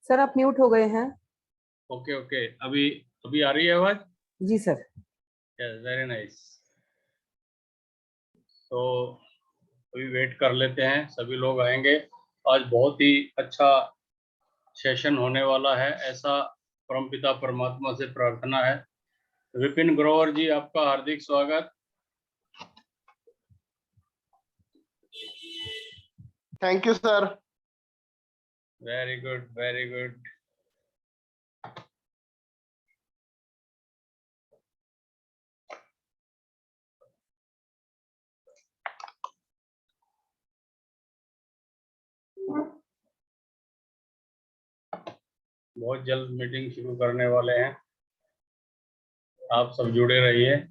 Sir आप mute हो गए हैं। ओके ओके, अभी अभी आ रही है आवाज? जी सर। Yes, very nice. तो अभी वेट कर लेते हैं, सभी लोग आएंगे। आज बहुत ही अच्छा सेशन होने वाला है, ऐसा परमपिता परमात्मा से प्रार्थना है। विपिन ग्रोवर जी, आपका हार्दिक स्वागत। Thank you sir. Very good, very good. बहुत जल्द मीटिंग शुरू करने वाले हैं, आप सब जुड़े रहिए।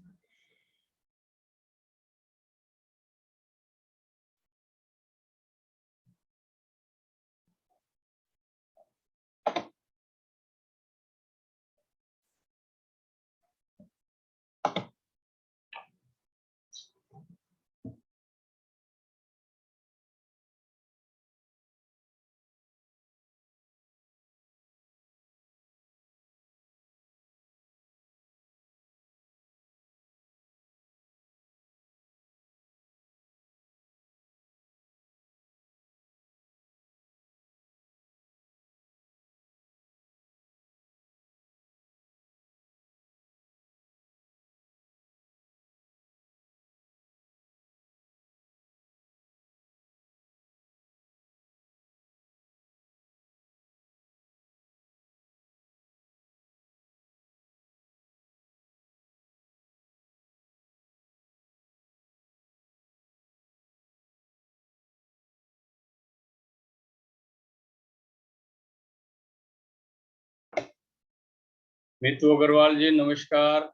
मीतू अग्रवाल जी नमस्कार।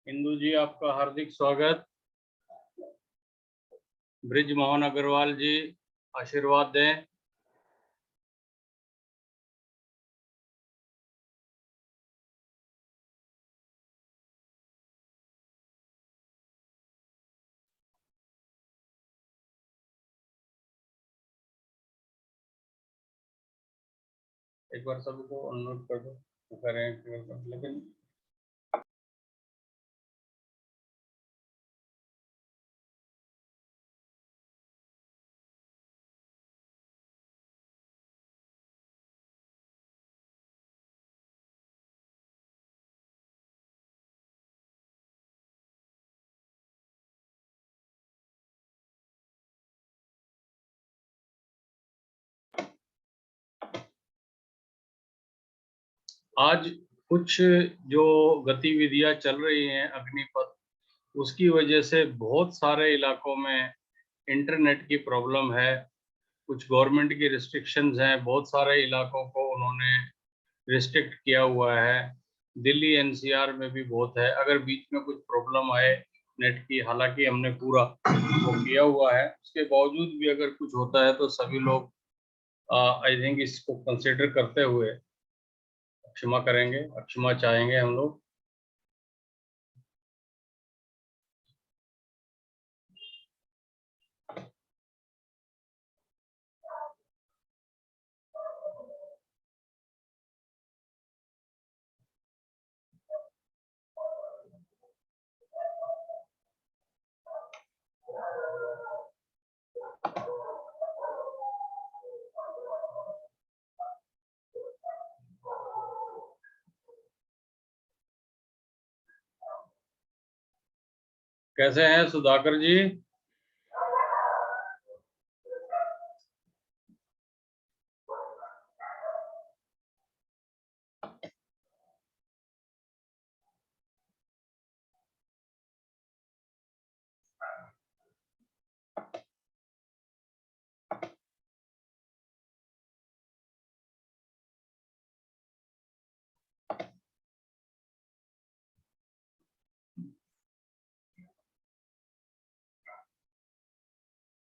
इंदू जी, आपका हार्दिक स्वागत। ब्रिज मोहन अग्रवाल जी, आशीर्वाद दें। एक बार सबको अनम्यूट कर दो, करें लेकिन आज कुछ जो गतिविधियां चल रही हैं अग्निपथ, उसकी वजह से बहुत सारे इलाकों में इंटरनेट की प्रॉब्लम है। कुछ गवर्नमेंट की रिस्ट्रिक्शंस हैं, बहुत सारे इलाकों को उन्होंने रिस्ट्रिक्ट किया हुआ है। दिल्ली एनसीआर में भी बहुत है। अगर बीच में कुछ प्रॉब्लम आए नेट की, हालांकि हमने पूरा वो किया हुआ है, उसके बावजूद भी अगर कुछ होता है तो सभी लोग आई थिंक इसको कंसिडर करते हुए क्षमा करेंगे और क्षमा चाहेंगे हम लोग। कैसे हैं सुधाकर जी?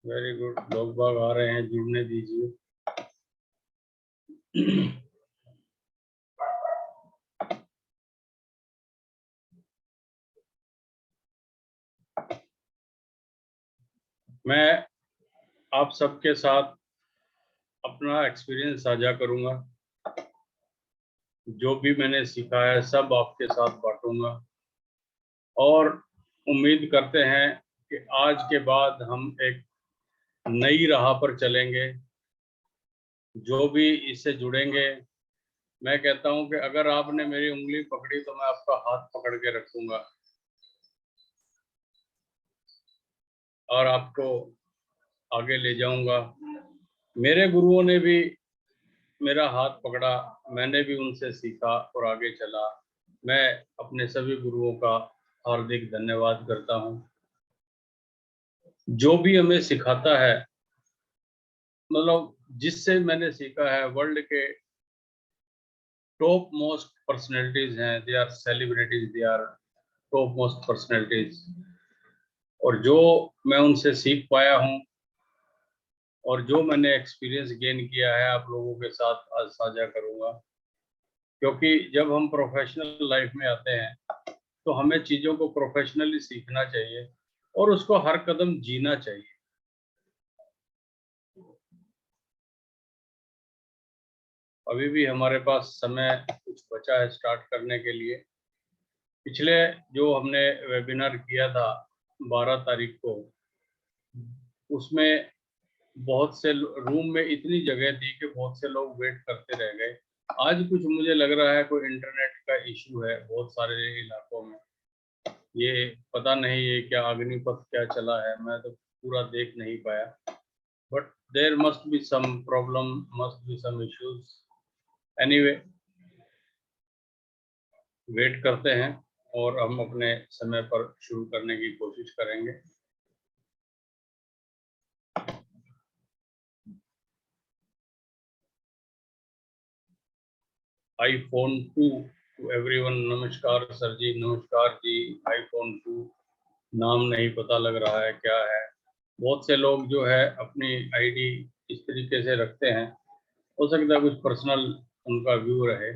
वेरी गुड, लोग बाग आ रहे हैं, जुड़ने दीजिए। मैं आप सबके साथ अपना एक्सपीरियंस साझा करूंगा। जो भी मैंने सीखा है सब आपके साथ बांटूंगा और उम्मीद करते हैं कि आज के बाद हम एक नई राह पर चलेंगे। जो भी इससे जुड़ेंगे, मैं कहता हूं कि अगर आपने मेरी उंगली पकड़ी तो मैं आपका हाथ पकड़ के रखूंगा और आपको आगे ले जाऊंगा। मेरे गुरुओं ने भी मेरा हाथ पकड़ा, मैंने भी उनसे सीखा और आगे चला। मैं अपने सभी गुरुओं का हार्दिक धन्यवाद करता हूं। जो भी हमें सिखाता है, मतलब जिससे मैंने सीखा है, वर्ल्ड के टॉप मोस्ट पर्सनैलिटीज हैं, they are celebrities, they are top most personalities, और जो मैं उनसे सीख पाया हूं और जो मैंने एक्सपीरियंस गेन किया है आप लोगों के साथ आज साझा करूंगा। क्योंकि जब हम प्रोफेशनल लाइफ में आते हैं तो हमें चीज़ों को प्रोफेशनली सीखना चाहिए और उसको हर कदम जीना चाहिए। अभी भी हमारे पास समय कुछ बचा है स्टार्ट करने के लिए। पिछले जो हमने वेबिनार किया था 12 तारीख को, उसमें बहुत से रूम में इतनी जगह थी कि बहुत से लोग वेट करते रह गए। आज कुछ मुझे लग रहा है कोई इंटरनेट का इशू है बहुत सारे इलाकों में। ये पता नहीं है क्या अग्निपथ क्या चला है, मैं तो पूरा देख नहीं पाया, but there must be some problem, must be some issues. Anyway, wait करते हैं और हम अपने समय पर शुरू करने की कोशिश करेंगे। iPhone 2 to everyone. नमस्कार सर जी, नमस्कार जी। iPhone 2 नाम नहीं पता लग रहा है क्या है। बहुत से लोग जो है अपनी आईडी इस तरीके से रखते हैं, हो सकता है कुछ पर्सनल उनका व्यू रहे।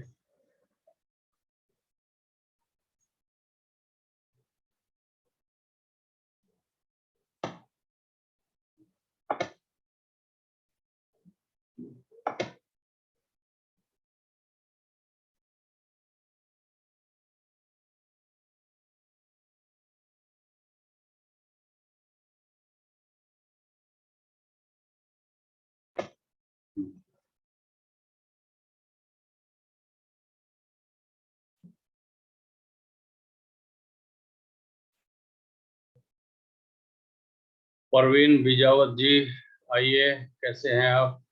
परवीन बिजावत जी, आइए, कैसे हैं आप?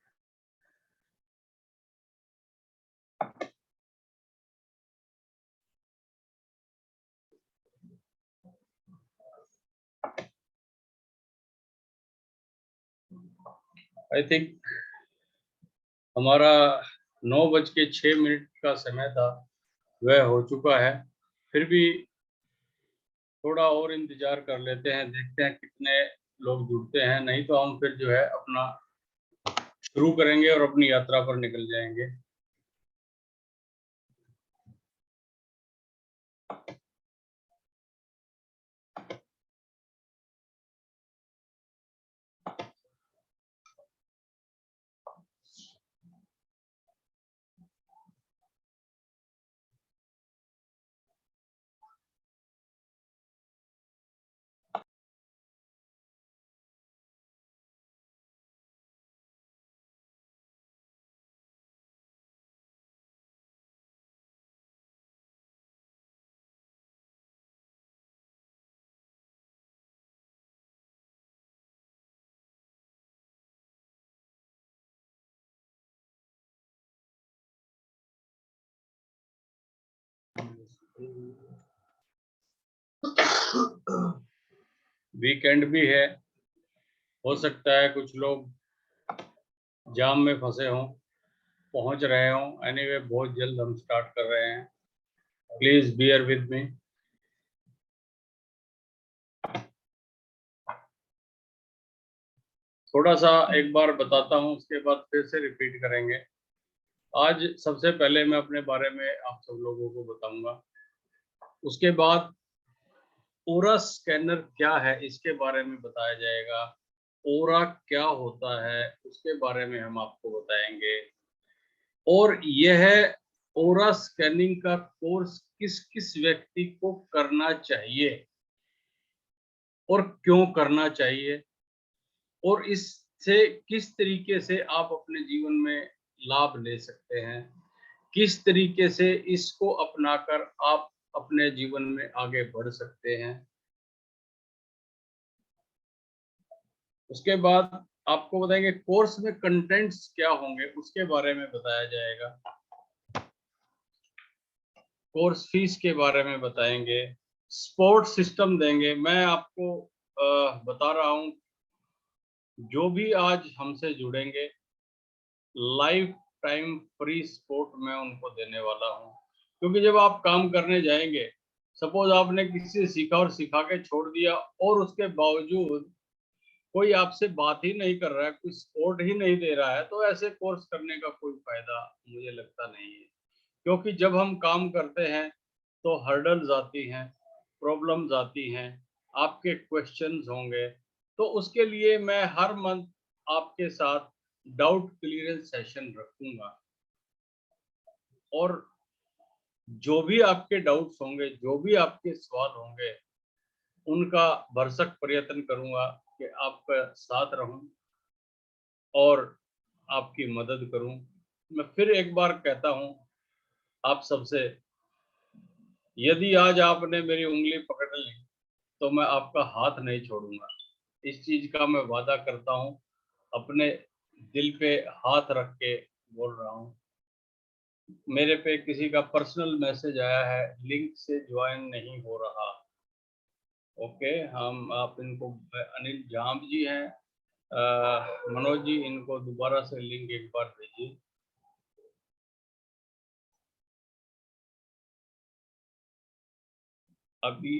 आई थिंक हमारा 9:06 का समय था, वह हो चुका है। फिर भी थोड़ा और इंतजार कर लेते हैं, देखते हैं कितने लोग जुड़ते हैं, नहीं तो हम फिर जो है अपना शुरू करेंगे और अपनी यात्रा पर निकल जाएंगे। वीकेंड भी है, हो सकता है कुछ लोग जाम में फंसे हों, पहुंच रहे हों। एनीवे, बहुत जल्द हम स्टार्ट कर रहे हैं, प्लीज बियर विद मी। थोड़ा सा एक बार बताता हूं, उसके बाद फिर से रिपीट करेंगे। आज सबसे पहले मैं अपने बारे में आप सब लोगों को बताऊंगा, उसके बाद ओरा स्कैनर क्या है इसके बारे में बताया जाएगा। ओरा क्या होता है उसके बारे में हम आपको बताएंगे, और यह ओरा स्कैनिंग का कोर्स किस किस व्यक्ति को करना चाहिए और क्यों करना चाहिए, और इससे किस तरीके से आप अपने जीवन में लाभ ले सकते हैं, किस तरीके से इसको अपनाकर आप अपने जीवन में आगे बढ़ सकते हैं। उसके बाद आपको बताएंगे कोर्स में कंटेंट्स क्या होंगे, उसके बारे में बताया जाएगा। कोर्स फीस के बारे में बताएंगे, सपोर्ट सिस्टम देंगे। मैं आपको बता रहा हूं, जो भी आज हमसे जुड़ेंगे लाइफ टाइम फ्री सपोर्ट मैं उनको देने वाला हूं, क्योंकि जब आप काम करने जाएंगे, सपोज आपने किसी से सीखा और सिखा के छोड़ दिया और उसके बावजूद कोई आपसे बात ही नहीं कर रहा है, कोई सपोर्ट ही नहीं दे रहा है, तो ऐसे कोर्स करने का कोई फायदा मुझे लगता नहीं है। क्योंकि जब हम काम करते हैं तो हर्डल्स आती हैं, प्रॉब्लम्स आती हैं, आपके क्वेश्चंस होंगे, तो उसके लिए मैं हर मंथ आपके साथ डाउट क्लियरेंस सेशन रखूंगा, और जो भी आपके डाउट्स होंगे, जो भी आपके सवाल होंगे, उनका भरसक प्रयत्न करूंगा कि आपका साथ रहूं और आपकी मदद करूं। मैं फिर एक बार कहता हूं आप सबसे, यदि आज आपने मेरी उंगली पकड़ ली तो मैं आपका हाथ नहीं छोड़ूंगा। इस चीज का मैं वादा करता हूं, अपने दिल पे हाथ रख के बोल रहा हूं। मेरे पे किसी का पर्सनल मैसेज आया है, लिंक से ज्वाइन नहीं हो रहा। ओके, हम आप इनको, अनिल जाम जी हैं, मनोज जी, इनको दोबारा से लिंक एक बार भेजिए। अभी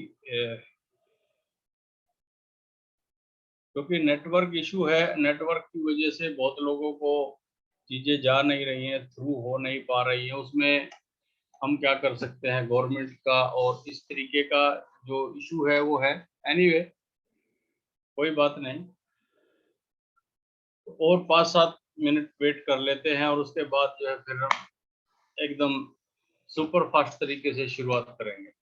क्योंकि नेटवर्क इशू है, नेटवर्क की वजह से बहुत लोगों को चीजें जा नहीं रही हैं, थ्रू हो नहीं पा रही हैं। उसमें हम क्या कर सकते हैं, गवर्नमेंट का और इस तरीके का जो इशू है वो है। एनीवे, कोई बात नहीं, और 5-7 मिनट वेट कर लेते हैं और उसके बाद जो है फिर हम एकदम सुपर फास्ट तरीके से शुरुआत करेंगे।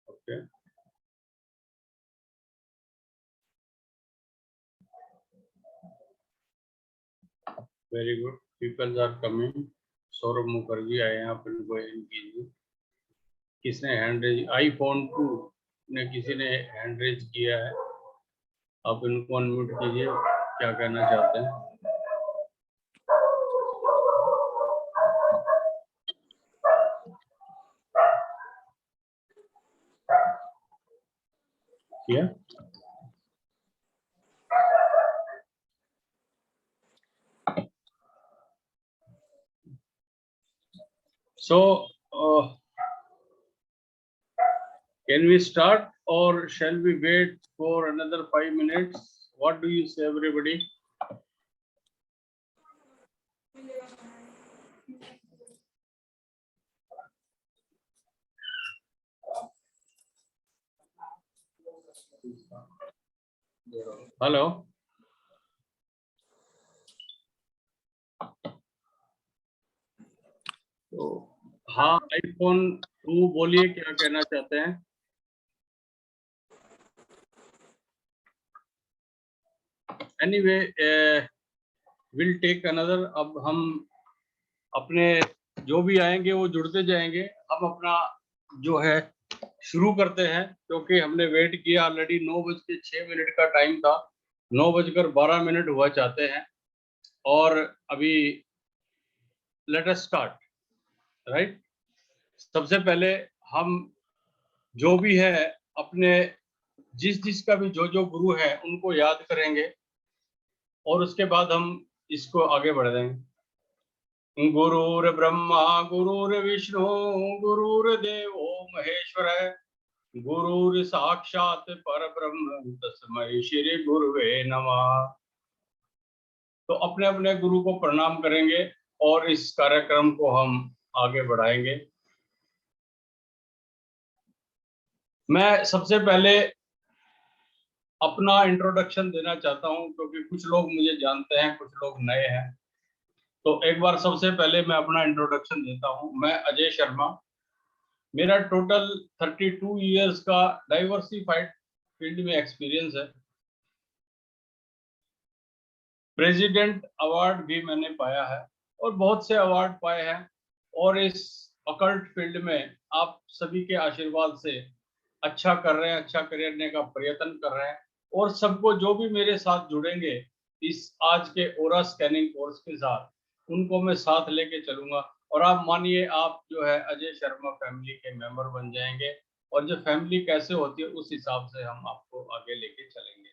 Okay, very good, peoples are coming. Saurabh Mukherjee आए हैं, आप इनको इन कीजिए। किसने हैंड रेज, iPhone 2 ने किसी ने हैंड रेज किया है, आप इनको अनम्यूट कीजिए, क्या कहना चाहते हैं। किया? So, can we start or shall we wait for another 5 minutes? What do you say, everybody? Hello, तो हाँ, iPhone 2 बोलिए, क्या कहना चाहते हैं। Anyway will take another. अब हम अपने जो भी आएंगे वो जुड़ते जाएंगे। हम अपना जो है शुरू करते हैं, क्योंकि हमने वेट किया ऑलरेडी। 9:06 का टाइम था, 9:12 हुआ चाहते हैं, और अभी लेट अस स्टार्ट, राइट। सबसे पहले हम जो भी है अपने जिसका भी जो गुरु है उनको याद करेंगे, और उसके बाद हम इसको आगे बढ़ देंगे। गुरुर ब्रह्मा गुरुर विष्णु गुरुर्देवो महेश्वर, गुरुर साक्षात परब्रह्म तस्मै श्री गुरुवे नमः। तो अपने अपने गुरु को प्रणाम करेंगे और इस कार्यक्रम को हम आगे बढ़ाएंगे। मैं सबसे पहले अपना इंट्रोडक्शन देना चाहता हूं, क्योंकि कुछ लोग मुझे जानते हैं, कुछ लोग नए हैं। तो एक बार सबसे पहले मैं अपना इंट्रोडक्शन देता हूं। मैं अजय शर्मा, मेरा टोटल 32 इयर्स का डाइवर्सिफाइड फील्ड में एक्सपीरियंस है। प्रेसिडेंट अवार्ड भी मैंने पाया है और बहुत से अवार्ड पाए हैं, और इस अकल्ट फील्ड में आप सभी के आशीर्वाद से अच्छा कर रहे हैं, अच्छा करने का प्रयत्न कर रहे हैं। और सबको जो भी मेरे साथ जुड़ेंगे इस आज के ओरा स्कैनिंग कोर्स के साथ, उनको मैं साथ लेके चलूंगा। और आप मानिए, आप जो है अजय शर्मा फैमिली के मेंबर बन जाएंगे, और जो फैमिली कैसे होती है उस हिसाब से हम आपको आगे लेके चलेंगे।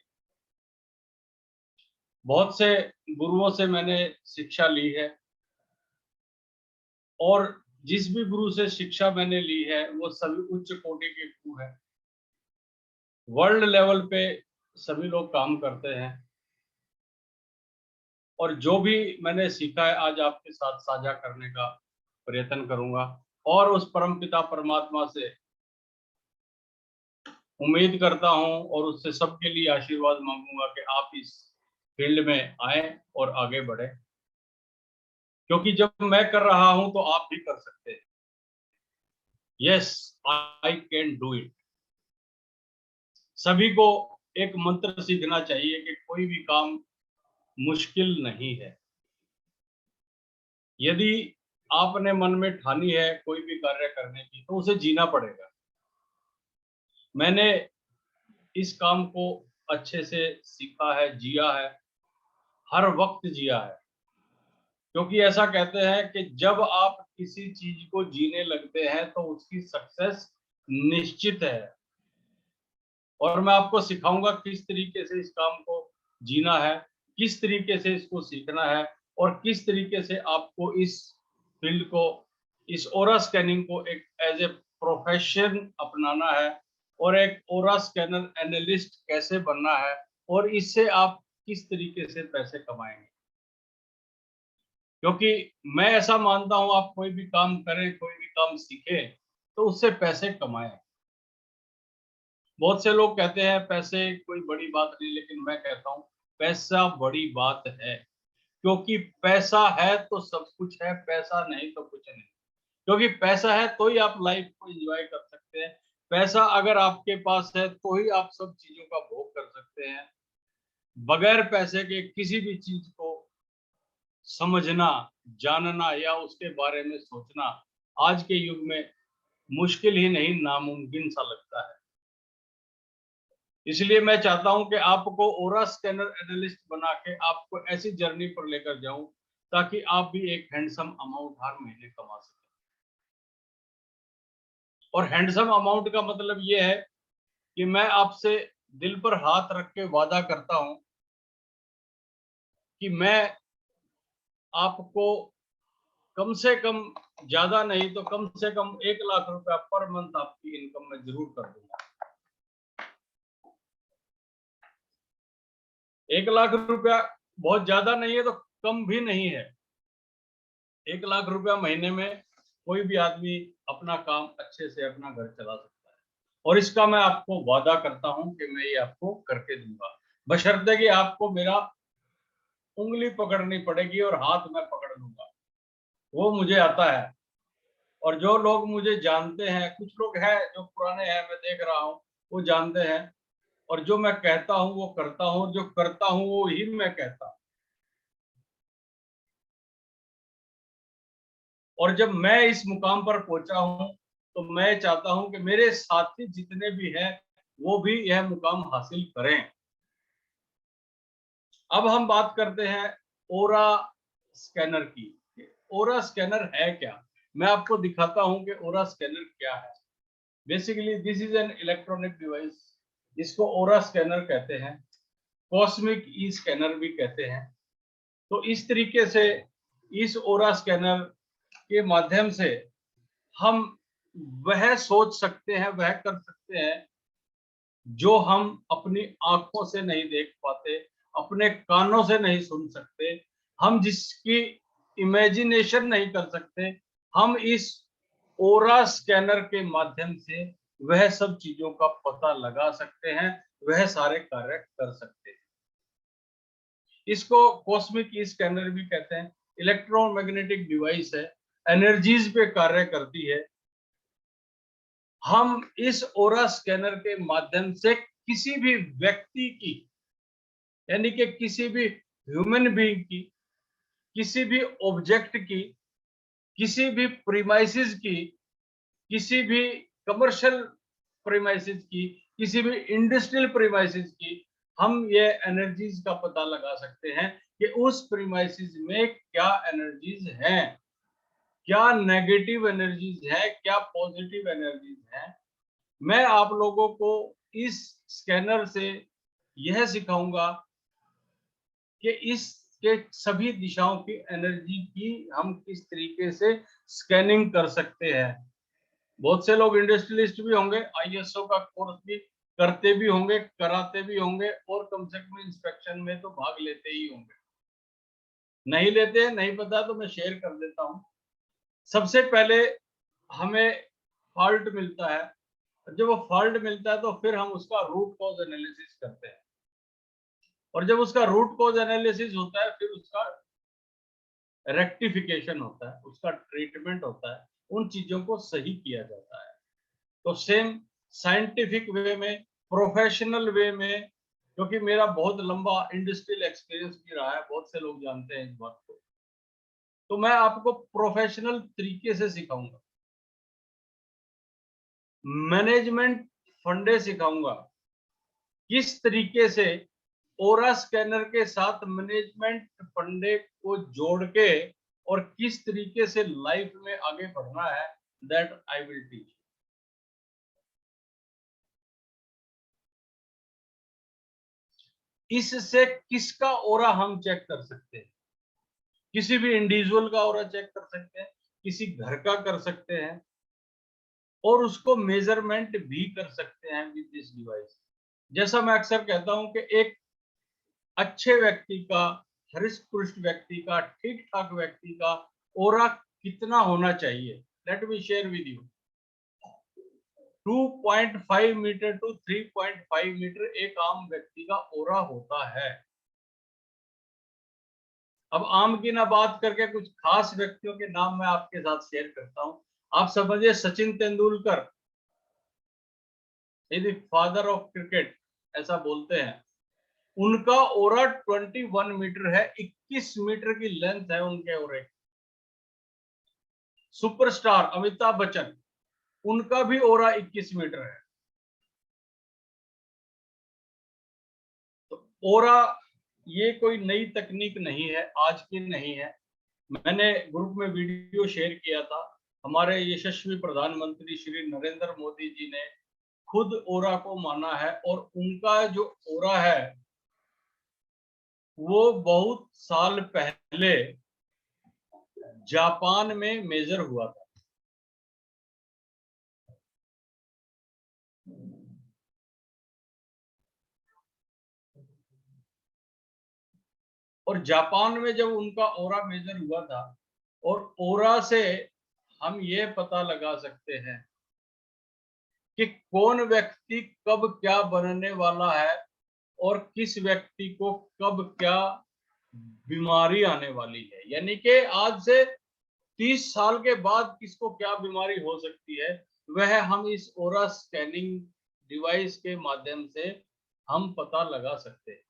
बहुत से गुरुओं से मैंने शिक्षा ली है, और जिस भी गुरु से शिक्षा मैंने ली है वो सभी उच्च कोटि के गुरु हैं। वर्ल्ड लेवल पे सभी लोग काम करते हैं, और जो भी मैंने सीखा है आज आपके साथ साझा करने का प्रयत्न करूंगा। और उस परमपिता परमात्मा से उम्मीद करता हूं और उससे सबके लिए आशीर्वाद मांगूंगा कि आप इस फील्ड में आए और आगे बढ़े, क्योंकि जब मैं कर रहा हूं तो आप भी कर सकते हैं। Yes, I can do it. सभी को एक मंत्र सीखना चाहिए कि कोई भी काम मुश्किल नहीं है। यदि आपने मन में ठानी है कोई भी कार्य करने की, तो उसे जीना पड़ेगा। मैंने इस काम को अच्छे से सीखा है, जिया है, हर वक्त जिया है। क्योंकि ऐसा कहते हैं कि जब आप किसी चीज को जीने लगते हैं तो उसकी सक्सेस निश्चित है। और मैं आपको सिखाऊंगा किस तरीके से इस काम को जीना है, किस तरीके से इसको सीखना है, और किस तरीके से आपको इस फील्ड को, इस ओरा स्कैनिंग को एक एज ए प्रोफेशन अपनाना है, और एक ओरा स्कैनर एनालिस्ट कैसे बनना है, और इससे आप किस तरीके से पैसे कमाएंगे। क्योंकि मैं ऐसा मानता हूं, आप कोई भी काम करें, कोई भी काम सीखें, तो उससे पैसे कमाएं। बहुत से लोग कहते हैं पैसे कोई बड़ी बात नहीं, लेकिन मैं कहता हूं पैसा बड़ी बात है। क्योंकि पैसा है तो सब कुछ है, पैसा नहीं तो कुछ नहीं। क्योंकि पैसा है तो ही आप लाइफ को एंजॉय कर सकते हैं। पैसा अगर आपके पास है तो ही आप सब चीजों का भोग कर सकते हैं। बगैर पैसे के किसी भी चीज को समझना, जानना या उसके बारे में सोचना आज के युग में मुश्किल ही नहीं, नामुमकिन सा लगता है। इसलिए मैं चाहता हूं कि आपको ओरा स्कैनर एनालिस्ट बना के आपको ऐसी जर्नी पर लेकर जाऊं ताकि आप भी एक हैंडसम अमाउंट हर महीने कमा सकें। और हैंडसम अमाउंट का मतलब ये है कि मैं आपसे दिल पर हाथ रख के वादा करता हूं कि मैं आपको कम से कम, ज्यादा नहीं तो कम से कम 1 लाख रुपया पर मंथ आपकी इनकम में जरूर कर दूंगा। 1 लाख रुपया बहुत ज्यादा नहीं है तो कम भी नहीं है। 1 लाख रुपया महीने में कोई भी आदमी अपना काम अच्छे से अपना घर चला सकता है, और इसका मैं आपको वादा करता हूं कि मैं ये आपको करके दूंगा, बशर्ते कि आपको मेरा उंगली पकड़नी पड़ेगी और हाथ में पकड़ लूंगा। वो मुझे आता है। और जो लोग मुझे जानते हैं, कुछ लोग हैं जो पुराने हैं, मैं देख रहा हूँ, वो जानते हैं। और जो मैं कहता हूं वो करता हूं, जो करता हूं वो ही मैं कहता हूं। और जब मैं इस मुकाम पर पहुंचा हूं तो मैं चाहता हूं कि मेरे साथी जितने भी हैं वो भी यह मुकाम हासिल करें। अब हम बात करते हैं ओरा स्कैनर की। ओरा स्कैनर है क्या? मैं आपको दिखाता हूं कि ओरा स्कैनर क्या है। Basically this is an electronic device, इसको ओरा स्कैनर कहते हैं, कॉस्मिक ई स्कैनर भी कहते हैं। तो इस तरीके से इस ओरा स्कैनर के माध्यम से हम वह सोच सकते हैं, वह कर सकते हैं जो हम अपनी आंखों से नहीं देख पाते, अपने कानों से नहीं सुन सकते, हम जिसकी इमेजिनेशन नहीं कर सकते, हम इस ओरा स्कैनर के माध्यम से वह सब चीजों का पता लगा सकते हैं, वह सारे कार्य कर सकते हैं। इसको कॉस्मिक ई स्कैनर भी कहते हैं। इलेक्ट्रोमैग्नेटिक डिवाइस है, एनर्जीज पे कार्य करती है। हम इस ओरा स्कैनर के माध्यम से किसी भी व्यक्ति की, यानी कि किसी भी ह्यूमन बीइंग की, किसी भी ऑब्जेक्ट की, किसी भी प्रीमाइसेस की, किसी भी कमर्शियल प्रीमाइसेस की, किसी भी इंडस्ट्रियल प्रीमाइसेस की, हम ये एनर्जीज का पता लगा सकते हैं कि उस प्रीमाइसेस में क्या एनर्जीज हैं, क्या नेगेटिव एनर्जीज है, क्या पॉजिटिव एनर्जीज है। मैं आप लोगों को इस स्कैनर से यह सिखाऊंगा कि इसके सभी दिशाओं की एनर्जी की हम किस तरीके से स्कैनिंग कर सकते हैं। बहुत से लोग इंडस्ट्रियलिस्ट भी होंगे, आईएसओ का कोर्स भी करते भी होंगे, कराते भी होंगे और कम से कम इंस्पेक्शन में तो भाग लेते ही होंगे। नहीं लेते हैं, नहीं पता तो मैं शेयर कर देता हूं। सबसे पहले हमें फॉल्ट मिलता है, जब वो फॉल्ट मिलता है तो फिर हम उसका रूट कॉज एनालिसिस करते हैं, और जब उसका रूट कॉज एनालिसिस होता है फिर उसका रेक्टिफिकेशन होता है, उसका ट्रीटमेंट होता है, उन चीजों को सही किया जाता है। तो सेम साइंटिफिक वे में, प्रोफेशनल वे में, क्योंकि मेरा बहुत लंबा इंडस्ट्रियल एक्सपीरियंस भी रहा है, बहुत से लोग जानते हैं इस बात को, तो मैं आपको प्रोफेशनल तरीके से सिखाऊंगा, मैनेजमेंट फंडे सिखाऊंगा, किस तरीके से ओरा स्कैनर के साथ मैनेजमेंट फंडे को जोड़ के और किस तरीके से लाइफ में आगे बढ़ना है, दैट आई विल टीच। इससे किसका ओरा हम चेक कर सकते हैं? किसी भी इंडिविजुअल का ओरा चेक कर सकते हैं, किसी घर का कर सकते हैं, और उसको मेजरमेंट भी कर सकते हैं विद दिस डिवाइस। जैसा मैं अक्सर कहता हूं कि एक अच्छे व्यक्ति का, हरिष्ट पुष्ट व्यक्ति का, ठीक ठाक व्यक्ति का ओरा कितना होना चाहिए, let me share with you. 2.5 metre to 3.5 metre एक आम व्यक्ति का ओरा होता है। अब आम की ना बात करके कुछ खास व्यक्तियों के नाम मैं आपके साथ शेयर करता हूं। आप समझिए Sachin Tendulkar, father of cricket ऐसा बोलते हैं, उनका ओरा 21 मीटर है, 21 मीटर की लेंथ है उनके ओरे। सुपरस्टार अमिताभ बच्चन, उनका भी ओरा 21 मीटर है। तो ओरा ये कोई नई तकनीक नहीं है, आज की नहीं है। मैंने ग्रुप में वीडियो शेयर किया था, हमारे यशस्वी प्रधानमंत्री श्री नरेंद्र मोदी जी ने खुद ओरा को माना है, और उनका जो ओरा है वो बहुत साल पहले जापान में मेजर हुआ था। और जापान में जब उनका ओरा मेजर हुआ था, और ओरा से हम ये पता लगा सकते हैं कि कौन व्यक्ति कब क्या बनने वाला है और किस व्यक्ति को कब क्या बीमारी आने वाली है। यानी कि आज से 30 साल के बाद किसको क्या बीमारी हो सकती है, वह हम इस ओरा स्कैनिंग डिवाइस के माध्यम से हम पता लगा सकते हैं।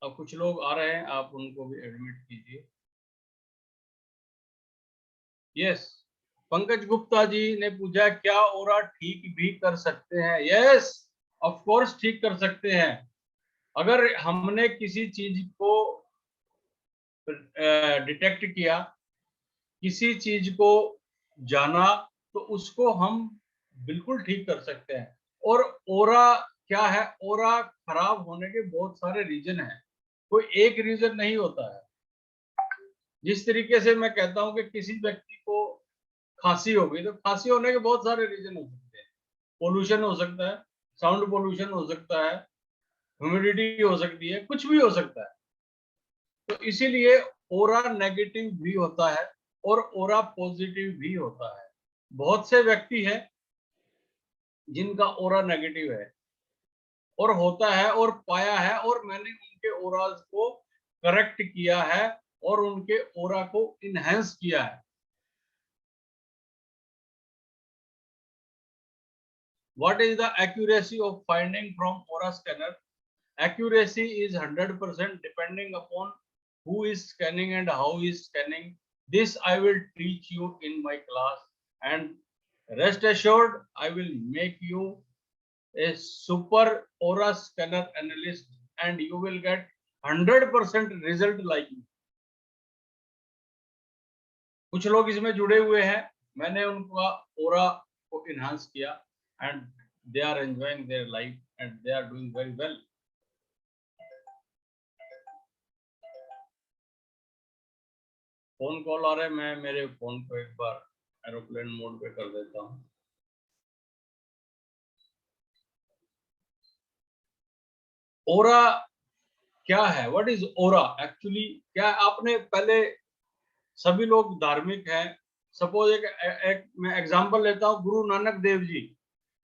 अब कुछ लोग आ रहे हैं, आप उनको भी एडमिट कीजिए। यस, पंकज गुप्ता जी ने पूछा क्या ओरा ठीक भी कर सकते हैं? यस, ऑफ कोर्स ठीक कर सकते हैं। अगर हमने किसी चीज को डिटेक्ट किया, किसी चीज को जाना, तो उसको हम बिल्कुल ठीक कर सकते हैं। और ओरा क्या है? ओरा खराब होने के बहुत सारे रीजन हैं, कोई एक रीजन नहीं होता है। जिस तरीके से मैं कहता हूं कि किसी व्यक्ति को खांसी हो गई, तो खांसी होने के बहुत सारे रीजन हो सकते हैं। पोल्यूशन हो सकता है, साउंड पोल्यूशन हो सकता है, ह्यूमिडिटी हो सकती है, कुछ भी हो सकता है। तो इसीलिए ओरा नेगेटिव भी होता है और ओरा पॉजिटिव भी होता है। बहुत से व्यक्ति हैं जिनका ओरा नेगेटिव है और होता है और पाया है, और मैंने उनके ओराज को करेक्ट किया है और उनके ओरा को इनहेंस किया है। What is the accuracy of finding from aura scanner? Accuracy is 100% depending upon who is scanning and how is scanning. This I will teach you in my class, and rest assured I will make you a super aura scanner analyst and you will get 100% result like me. कुछ लोग इसमें जुड़े हुए हैं, मैंने उनका ओरा को enhance किया and they are enjoying their life and they are doing very well. Phone call आ रहा है, मैं मेरे फोन को एक बार एरोप्लेन मोड पे कर देता हूँ। ओरा क्या है? What is aura actually? क्या आपने पहले, सभी लोग धार्मिक हैं, सपोज एक मैं एग्जांपल लेता हूँ, गुरु नानक देव जी।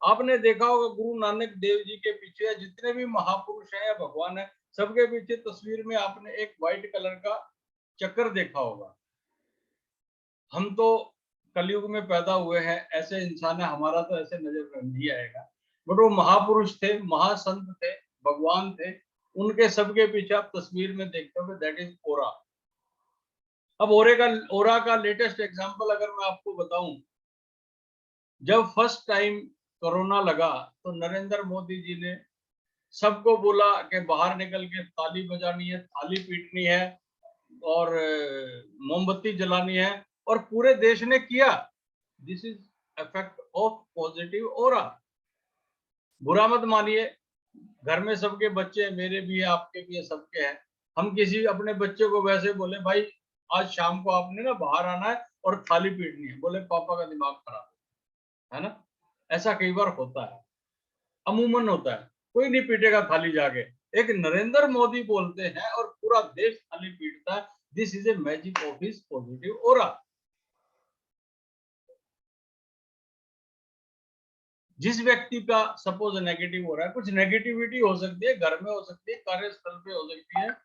आपने देखा होगा गुरु नानक देव जी के पीछे जितने भी महापुरुष हैं या भगवान है, सबके पीछे तस्वीर में आपने एक व्हाइट कलर का चक्कर देखा होगा। हम तो कलयुग में पैदा हुए हैं, ऐसे इंसान है, हमारा तो ऐसे नजर में नहीं आएगा, बट वो महापुरुष थे, महासंत थे, भगवान थे, उनके सबके पीछे आप तस्वीर में देखते हो, दैट इज ओरा। अब ओरा का लेटेस्ट एग्जांपल अगर मैं आपको बताऊं, जब फर्स्ट टाइम कोरोना लगा तो नरेंद्र मोदी जी ने सबको बोला कि बाहर निकल के ताली बजानी है, थाली पीटनी है और मोमबत्ती जलानी है, और पूरे देश ने किया। This is effect of positive aura. बुरा मत मानिए, घर में सबके बच्चे, मेरे भी है, आपके भी है, सबके हैं। हम किसी अपने बच्चे को वैसे बोले भाई आज शाम को आपने ना बाहर आना है और थाली पीटनी है, बोले पापा का दिमाग खराब है ना। ऐसा कई बार होता है, अमूमन होता है, कोई नहीं पीटेगा थाली जाके। एक नरेंद्र मोदी बोलते हैं और पूरा देश थाली पीटता है। This is a magic of his positive aura. जिस व्यक्ति का सपोज नेगेटिव हो रहा है, कुछ नेगेटिविटी हो सकती है, घर में हो सकती है, कार्यस्थल पे हो सकती है।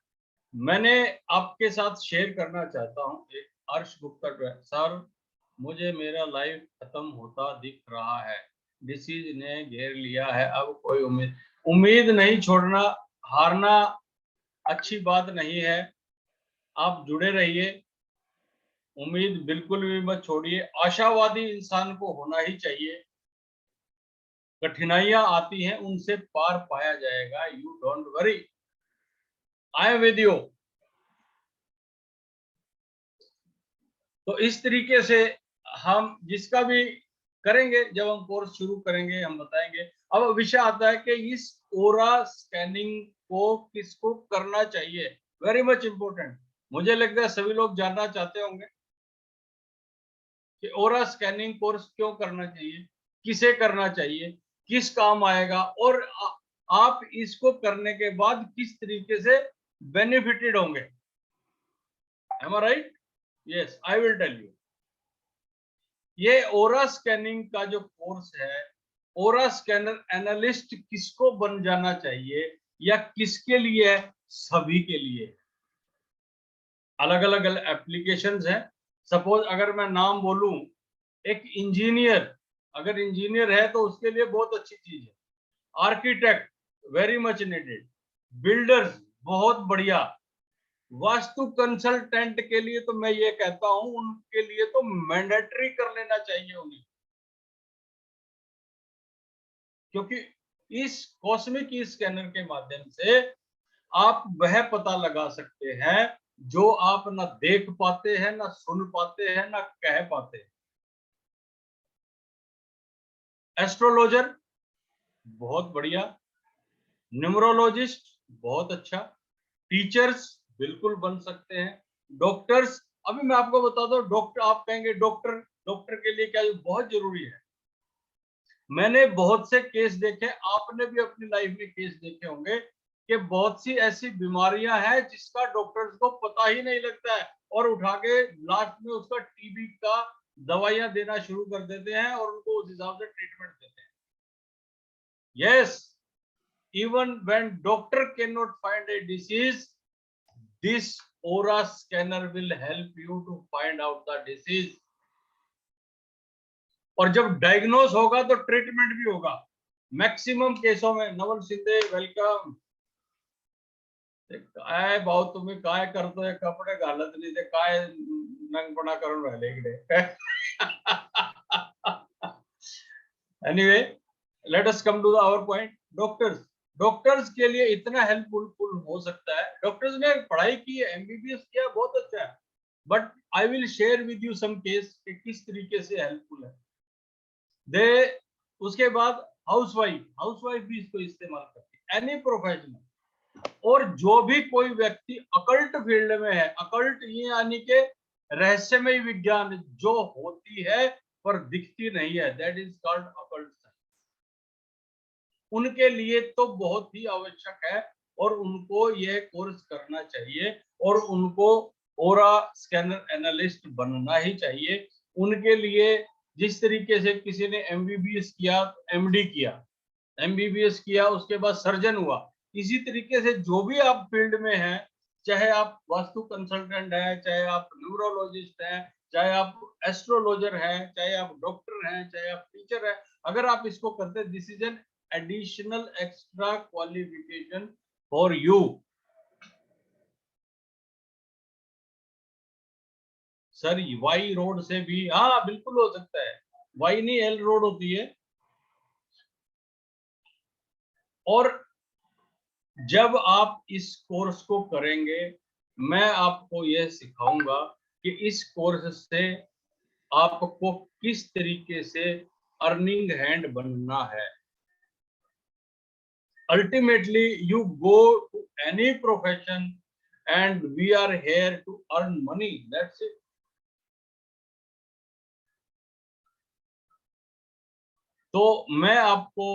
मैंने आपके साथ शेयर करना चाहता हूँ, एक अर्श गुप्ता सर, मुझे मेरा लाइफ खत्म होता दिख रहा है, डिसीज ने घेर लिया है, अब कोई उम्मीद नहीं छोड़ना, हारना अच्छी बात नहीं है, आप जुड़े रहिए, उम्मीद बिल्कुल भी मत छोड़िए, आशावादी इंसान को होना ही चाहिए। कठिनाइयां आती हैं, उनसे पार पाया जाएगा, you don't worry, I am with you. तो इस तरीके से हम जिसका भी करेंगे, जब हम कोर्स शुरू करेंगे हम बताएंगे। अब विषय आता है कि इस ओरा स्कैनिंग को किसको करना चाहिए, वेरी मच इंपॉर्टेंट। मुझे लगता है सभी लोग जानना चाहते होंगे कि ओरा स्कैनिंग कोर्स क्यों करना चाहिए, किसे करना चाहिए, किस काम आएगा, और आप इसको करने के बाद किस तरीके से बेनिफिटेड होंगे। Am I right? Yes, I will tell you. ये ओरा स्कैनिंग का जो कोर्स है, ओरा स्कैनर एनालिस्ट किसको बन जाना चाहिए या किसके लिए? सभी के लिए। अलग अलग एप्लीकेशंस हैं, सपोज अगर मैं नाम बोलूं, एक इंजीनियर, अगर इंजीनियर है तो उसके लिए बहुत अच्छी चीज है। Architect very much needed, builders बहुत बढ़िया, वास्तु कंसल्टेंट के लिए तो मैं ये कहता हूं उनके लिए तो मैंडेटरी कर लेना चाहिए उन्हें, क्योंकि इस कॉस्मिक स्कैनर के माध्यम से आप वह पता लगा सकते हैं जो आप ना देख पाते हैं, ना सुन पाते हैं, ना कह पाते हैं। एस्ट्रोलॉजर बहुत बढ़िया, न्यूमरोलॉजिस्ट बहुत अच्छा, टीचर्स बिल्कुल बन सकते हैं, डॉक्टर्स, अभी मैं आपको बता दूं, डॉक्टर आप कहेंगे डॉक्टर, डॉक्टर के लिए क्या ये बहुत जरूरी है। मैंने बहुत से केस देखे, आपने भी अपनी लाइफ में केस देखे होंगे कि बहुत सी ऐसी बीमारियां हैं जिसका डॉक्टर्स को पता ही नहीं लगता है, और उठा के लास्ट में उसका टीबी का दवाइयां देना शुरू कर देते हैं और उनको उस हिसाब से ट्रीटमेंट देते हैं। Yes, even when doctor cannot find a disease, this aura scanner will help you to find out the disease. और जब डायग्नोस होगा तो ट्रीटमेंट भी होगा। मैक्सिमम केसों में, नवल सिंधे वेलकम, काय भाऊ तुम्ही काय करतोय, कपडे घालत नाही ते काय नंगपणा करून राहिले इकडे। Anyway, let us come to the our point. Doctors, doctors के लिए इतना हेल्पफुल हो सकता है। डॉक्टर्स ने पढ़ाई की है, एमबीबीएस किया, बहुत अच्छा है, but I will share with you some case कि किस तरीके से हेल्पफुल है। दे उसके बाद हाउसवाइफ भी इसको इस्तेमाल करती है, एनी प्रोफेशनल। और जो भी कोई व्यक्ति अकल्ट फील्ड में है, अकल्ट ये यानी कि रहस्यमय विज्ञान जो होती है पर दिखती नहीं है, that is called occult science. उनके लिए तो बहुत ही आवश्यक है और उनको यह कोर्स करना चाहिए और उनको ओरा स्कैनर एनालिस्ट बनना ही चाहिए। उनके लिए जिस तरीके से किसी ने एमबीबीएस किया, एमडी किया, एमबीबीएस किया, उसके बाद सर्जन हुआ, इसी तरीके से जो भी आप फील्ड में हैं, चाहे आप वास्तु कंसल्टेंट हैं, चाहे आप न्यूरोलॉजिस्ट हैं, चाहे आप एस्ट्रोलॉजर हैं, चाहे आप डॉक्टर हैं, चाहे आप टीचर हैं, अगर आप इसको करते हैं, this is an additional extra qualification for you. Sir by road से भी, हाँ बिल्कुल हो सकता है, वाई नहीं एल रोड होती है। और जब आप इस कोर्स को करेंगे, मैं आपको यह सिखाऊंगा कि इस कोर्स से आपको किस तरीके से अर्निंग हैंड बनना है। Ultimately you go to any profession and we are here to earn money, that's it. तो मैं आपको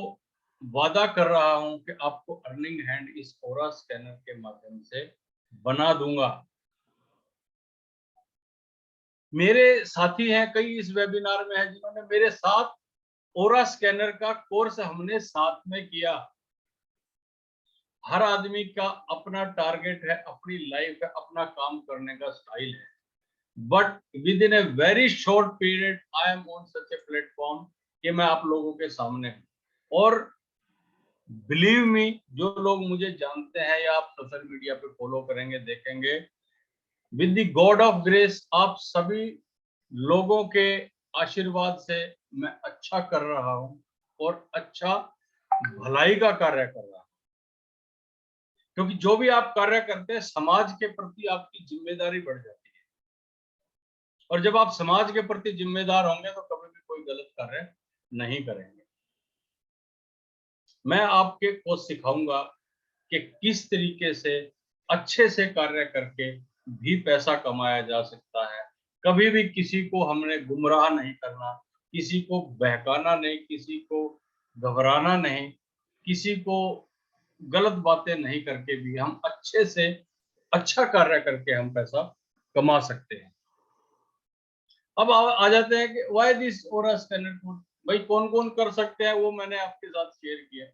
वादा कर रहा हूं कि आपको अर्निंग हैंड इस ओरा स्कैनर के माध्यम से बना दूंगा। मेरे साथी हैं, कई इस वेबिनार में हैं जिन्होंने मेरे साथ ओरा स्कैनर का कोर्स हमने साथ में किया। हर आदमी का अपना टारगेट है, अपनी लाइफ है, अपना काम करने का स्टाइल है, but with in a very short period I am on such a platform कि मैं आप लोगों के सामने हूं। और बिलीव मी, जो लोग मुझे जानते हैं या आप सोशल मीडिया पे फॉलो करेंगे, देखेंगे, with the God of grace, आप सभी लोगों के आशीर्वाद से मैं अच्छा कर रहा हूं और अच्छा भलाई का कार्य कर रहा हूं। क्योंकि जो भी आप कार्य करते हैं, समाज के प्रति आपकी जिम्मेदारी बढ़ जाती है, और जब आप समाज के प्रति जिम्मेदार होंगे तो कभी भी कोई गलत कार्य नहीं करेंगे। मैं आपके को सिखाऊंगा कि किस तरीके से अच्छे से कार्य करके भी पैसा कमाया जा सकता है। कभी भी किसी को हमने गुमराह नहीं करना, किसी को बहकाना नहीं, किसी को घबराना नहीं, किसी को गलत बातें नहीं करके भी हम अच्छे से अच्छा कार्य करके हम पैसा कमा सकते हैं। अब आ जाते हैं कि why this aura scanner course, भाई कौन कौन कर सकते हैं, वो मैंने आपके साथ शेयर किया।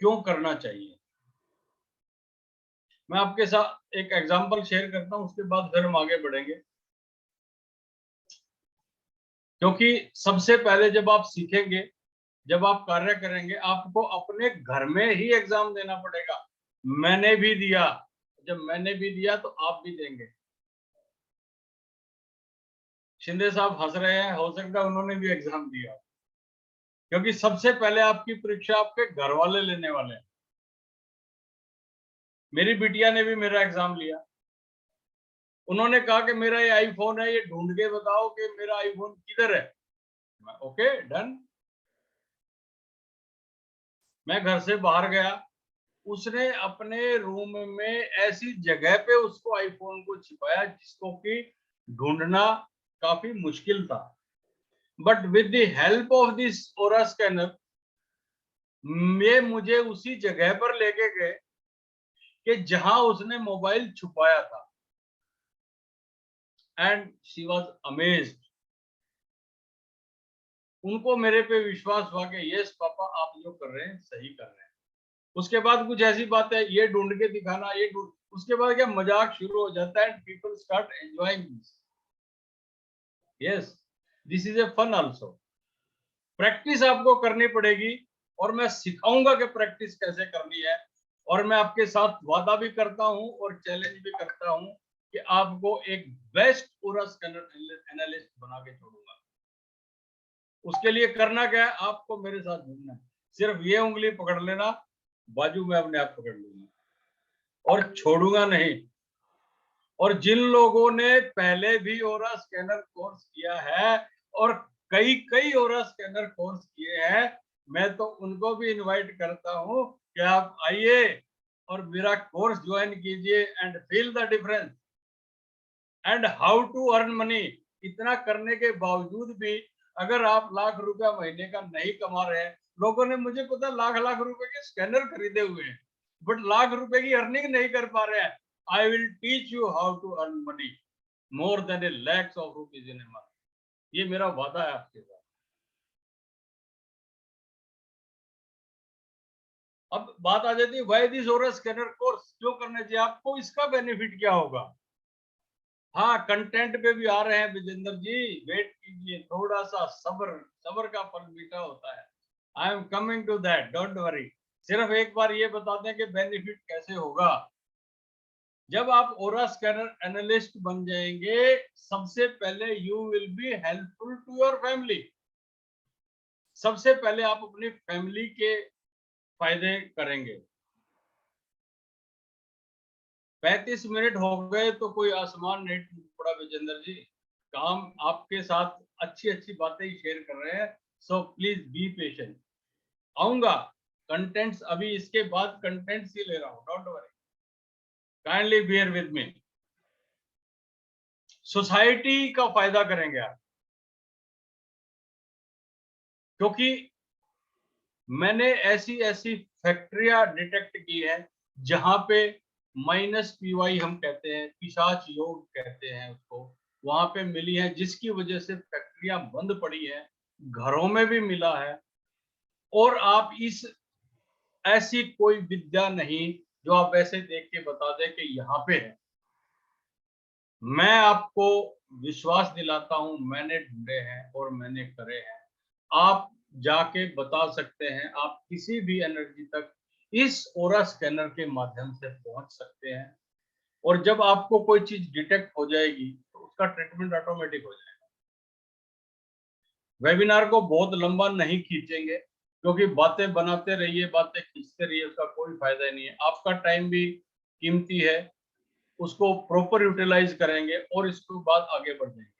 क्यों करना चाहिए? मैं आपके साथ एक एग्जांपल शेयर करता हूं, उसके बाद फिर हम आगे बढ़ेंगे। क्योंकि सबसे पहले जब आप सीखेंगे, जब आप कार्य करेंगे, आपको अपने घर में ही एग्जाम देना पड़ेगा। मैंने भी दिया, जब मैंने भी दिया तो आप भी देंगे। शिंदे साहब हंस रहे हैं, हो सकता है उन्होंने भी एग्जाम दिया, क्योंकि सबसे पहले आपकी परीक्षा आपके घर वाले लेने वाले हैं। मेरी बिटिया ने भी मेरा एग्जाम लिया। उन्होंने कहा कि मेरा ये आईफोन है, ये ढूंढ के बताओ कि मेरा आईफोन किधर है। Okay done. मैं घर से बाहर गया, उसने अपने रूम में ऐसी जगह पे उसको आईफोन को छिपाया जिसको कि ढूंढना काफी मुश्किल था। But with the help of this aura scanner, ये मुझे उसी जगह पर लेके गए कि जहां उसने मोबाइल छुपाया था। And she was amazed. उनको मेरे पे विश्वास हुआ कि यस पापा, आप जो कर रहे हैं सही कर रहे हैं। उसके बाद कुछ ऐसी बात है, ये ढूंढ के दिखाना, ये ढूंढ, उसके बाद क्या मजाक शुरू हो जाता है। People start enjoying this. Yes, this is a fun also. Practice आपको करनी पड़ेगी, और मैं सिखाऊंगा कि प्रैक्टिस कैसे करनी है। और मैं आपके साथ वादा भी करता हूं और चैलेंज भी करता हूं कि आपको एक बेस्ट पूरा स्कैनर एनालिस्ट बना के छोड़ूंगा। उसके लिए करना क्या है, आपको मेरे साथ जुड़ना है। सिर्फ ये उंगली पकड़ लेना, बाजू में अपने आप पकड़ लूंगा और छोड़ूंगा नहीं। और जिन लोगों ने पहले भी ओरा स्कैनर कोर्स किया है और कई कई ओरा स्कैनर कोर्स किए हैं, मैं तो उनको भी इनवाइट करता हूं कि आप आइए और मेरा कोर्स ज्वाइन कीजिए and feel the difference and how to earn money. इतना करने के बावजूद भी अगर आप लाख रुपया महीने का नहीं कमा रहे हैं, लोगों ने, मुझे पता, लाख लाख रुपए के स्कैनर खरीदे हुए हैं, बट लाख रुपए की अर्निंग नहीं कर पा रहे हैं। I will teach you how to earn money more than a lakhs of rupees in a month. ये मेरा वादा है आपके साथ। अब बात आ जाती है why this aura scanner course क्यों करना चाहिए आपको, इसका बेनिफिट क्या होगा। हाँ, कंटेंट पे भी आ रहे हैं विजेंद्र जी, वेट कीजिए, थोड़ा सा सब्र, सब्र का फल मीठा होता है। I am coming to that, don't worry. सिर्फ एक बार ये बता दें कि बेनिफिट कैसे होगा। जब आप ओरा स्कैनर एनालिस्ट बन जाएंगे, सबसे पहले you will be helpful to your family. सबसे पहले आप अपनी फैमिली के फायदे करेंगे। 35 मिनट हो गए तो कोई आसमान नहीं टूट पड़ा विजेंद्र जी। काम आपके साथ अच्छी अच्छी बातें ही शेयर कर रहे हैं, सो प्लीज बी पेशेंट। आऊंगा, कंटेंट्स अभी इसके बाद कंटेंट्स ही ले रहा हूं, don't worry, kindly bear with me. Society का फायदा करेंगे आप, क्योंकि मैंने ऐसी ऐसी फैक्ट्रियां डिटेक्ट की है जहां पे माइनस पीवाई हम कहते हैं, पिशाच योग कहते हैं उसको, वहां पे मिली है, जिसकी वजह से फैक्ट्रियां बंद पड़ी है, घरों में भी मिला है। और आप इस, ऐसी कोई विद्या नहीं जो आप ऐसे देख के बता दें कि यहाँ पे है। मैं आपको विश्वास दिलाता हूं, मैंने ढूंढे हैं और मैंने करे हैं। आप जाके बता सकते हैं, आप किसी भी एनर्जी तक इस ओरा स्कैनर के माध्यम से पहुंच सकते हैं। और जब आपको कोई चीज डिटेक्ट हो जाएगी तो उसका ट्रीटमेंट ऑटोमेटिक हो जाएगा। वेबिनार को बहुत लंबा नहीं खींचेंगे, क्योंकि बातें बनाते रहिए, बातें खींचते रहिए, उसका कोई फायदा नहीं है। आपका टाइम भी कीमती है, उसको प्रॉपर यूटिलाइज करेंगे और इसके बाद आगे बढ़ जाएंगे।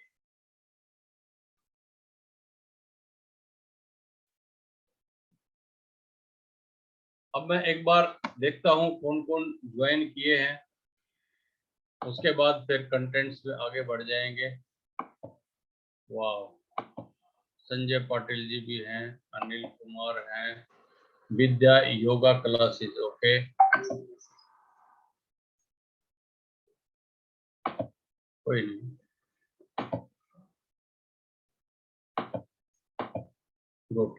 अब मैं एक बार देखता हूं कौन कौन ज्वाइन किए हैं, उसके बाद फिर कंटेंट्स पे आगे बढ़ जाएंगे। वाह, संजय पाटिल जी भी हैं, अनिल कुमार हैं, विद्या योगा क्लासेस, ओके, कोई नहीं, गुड।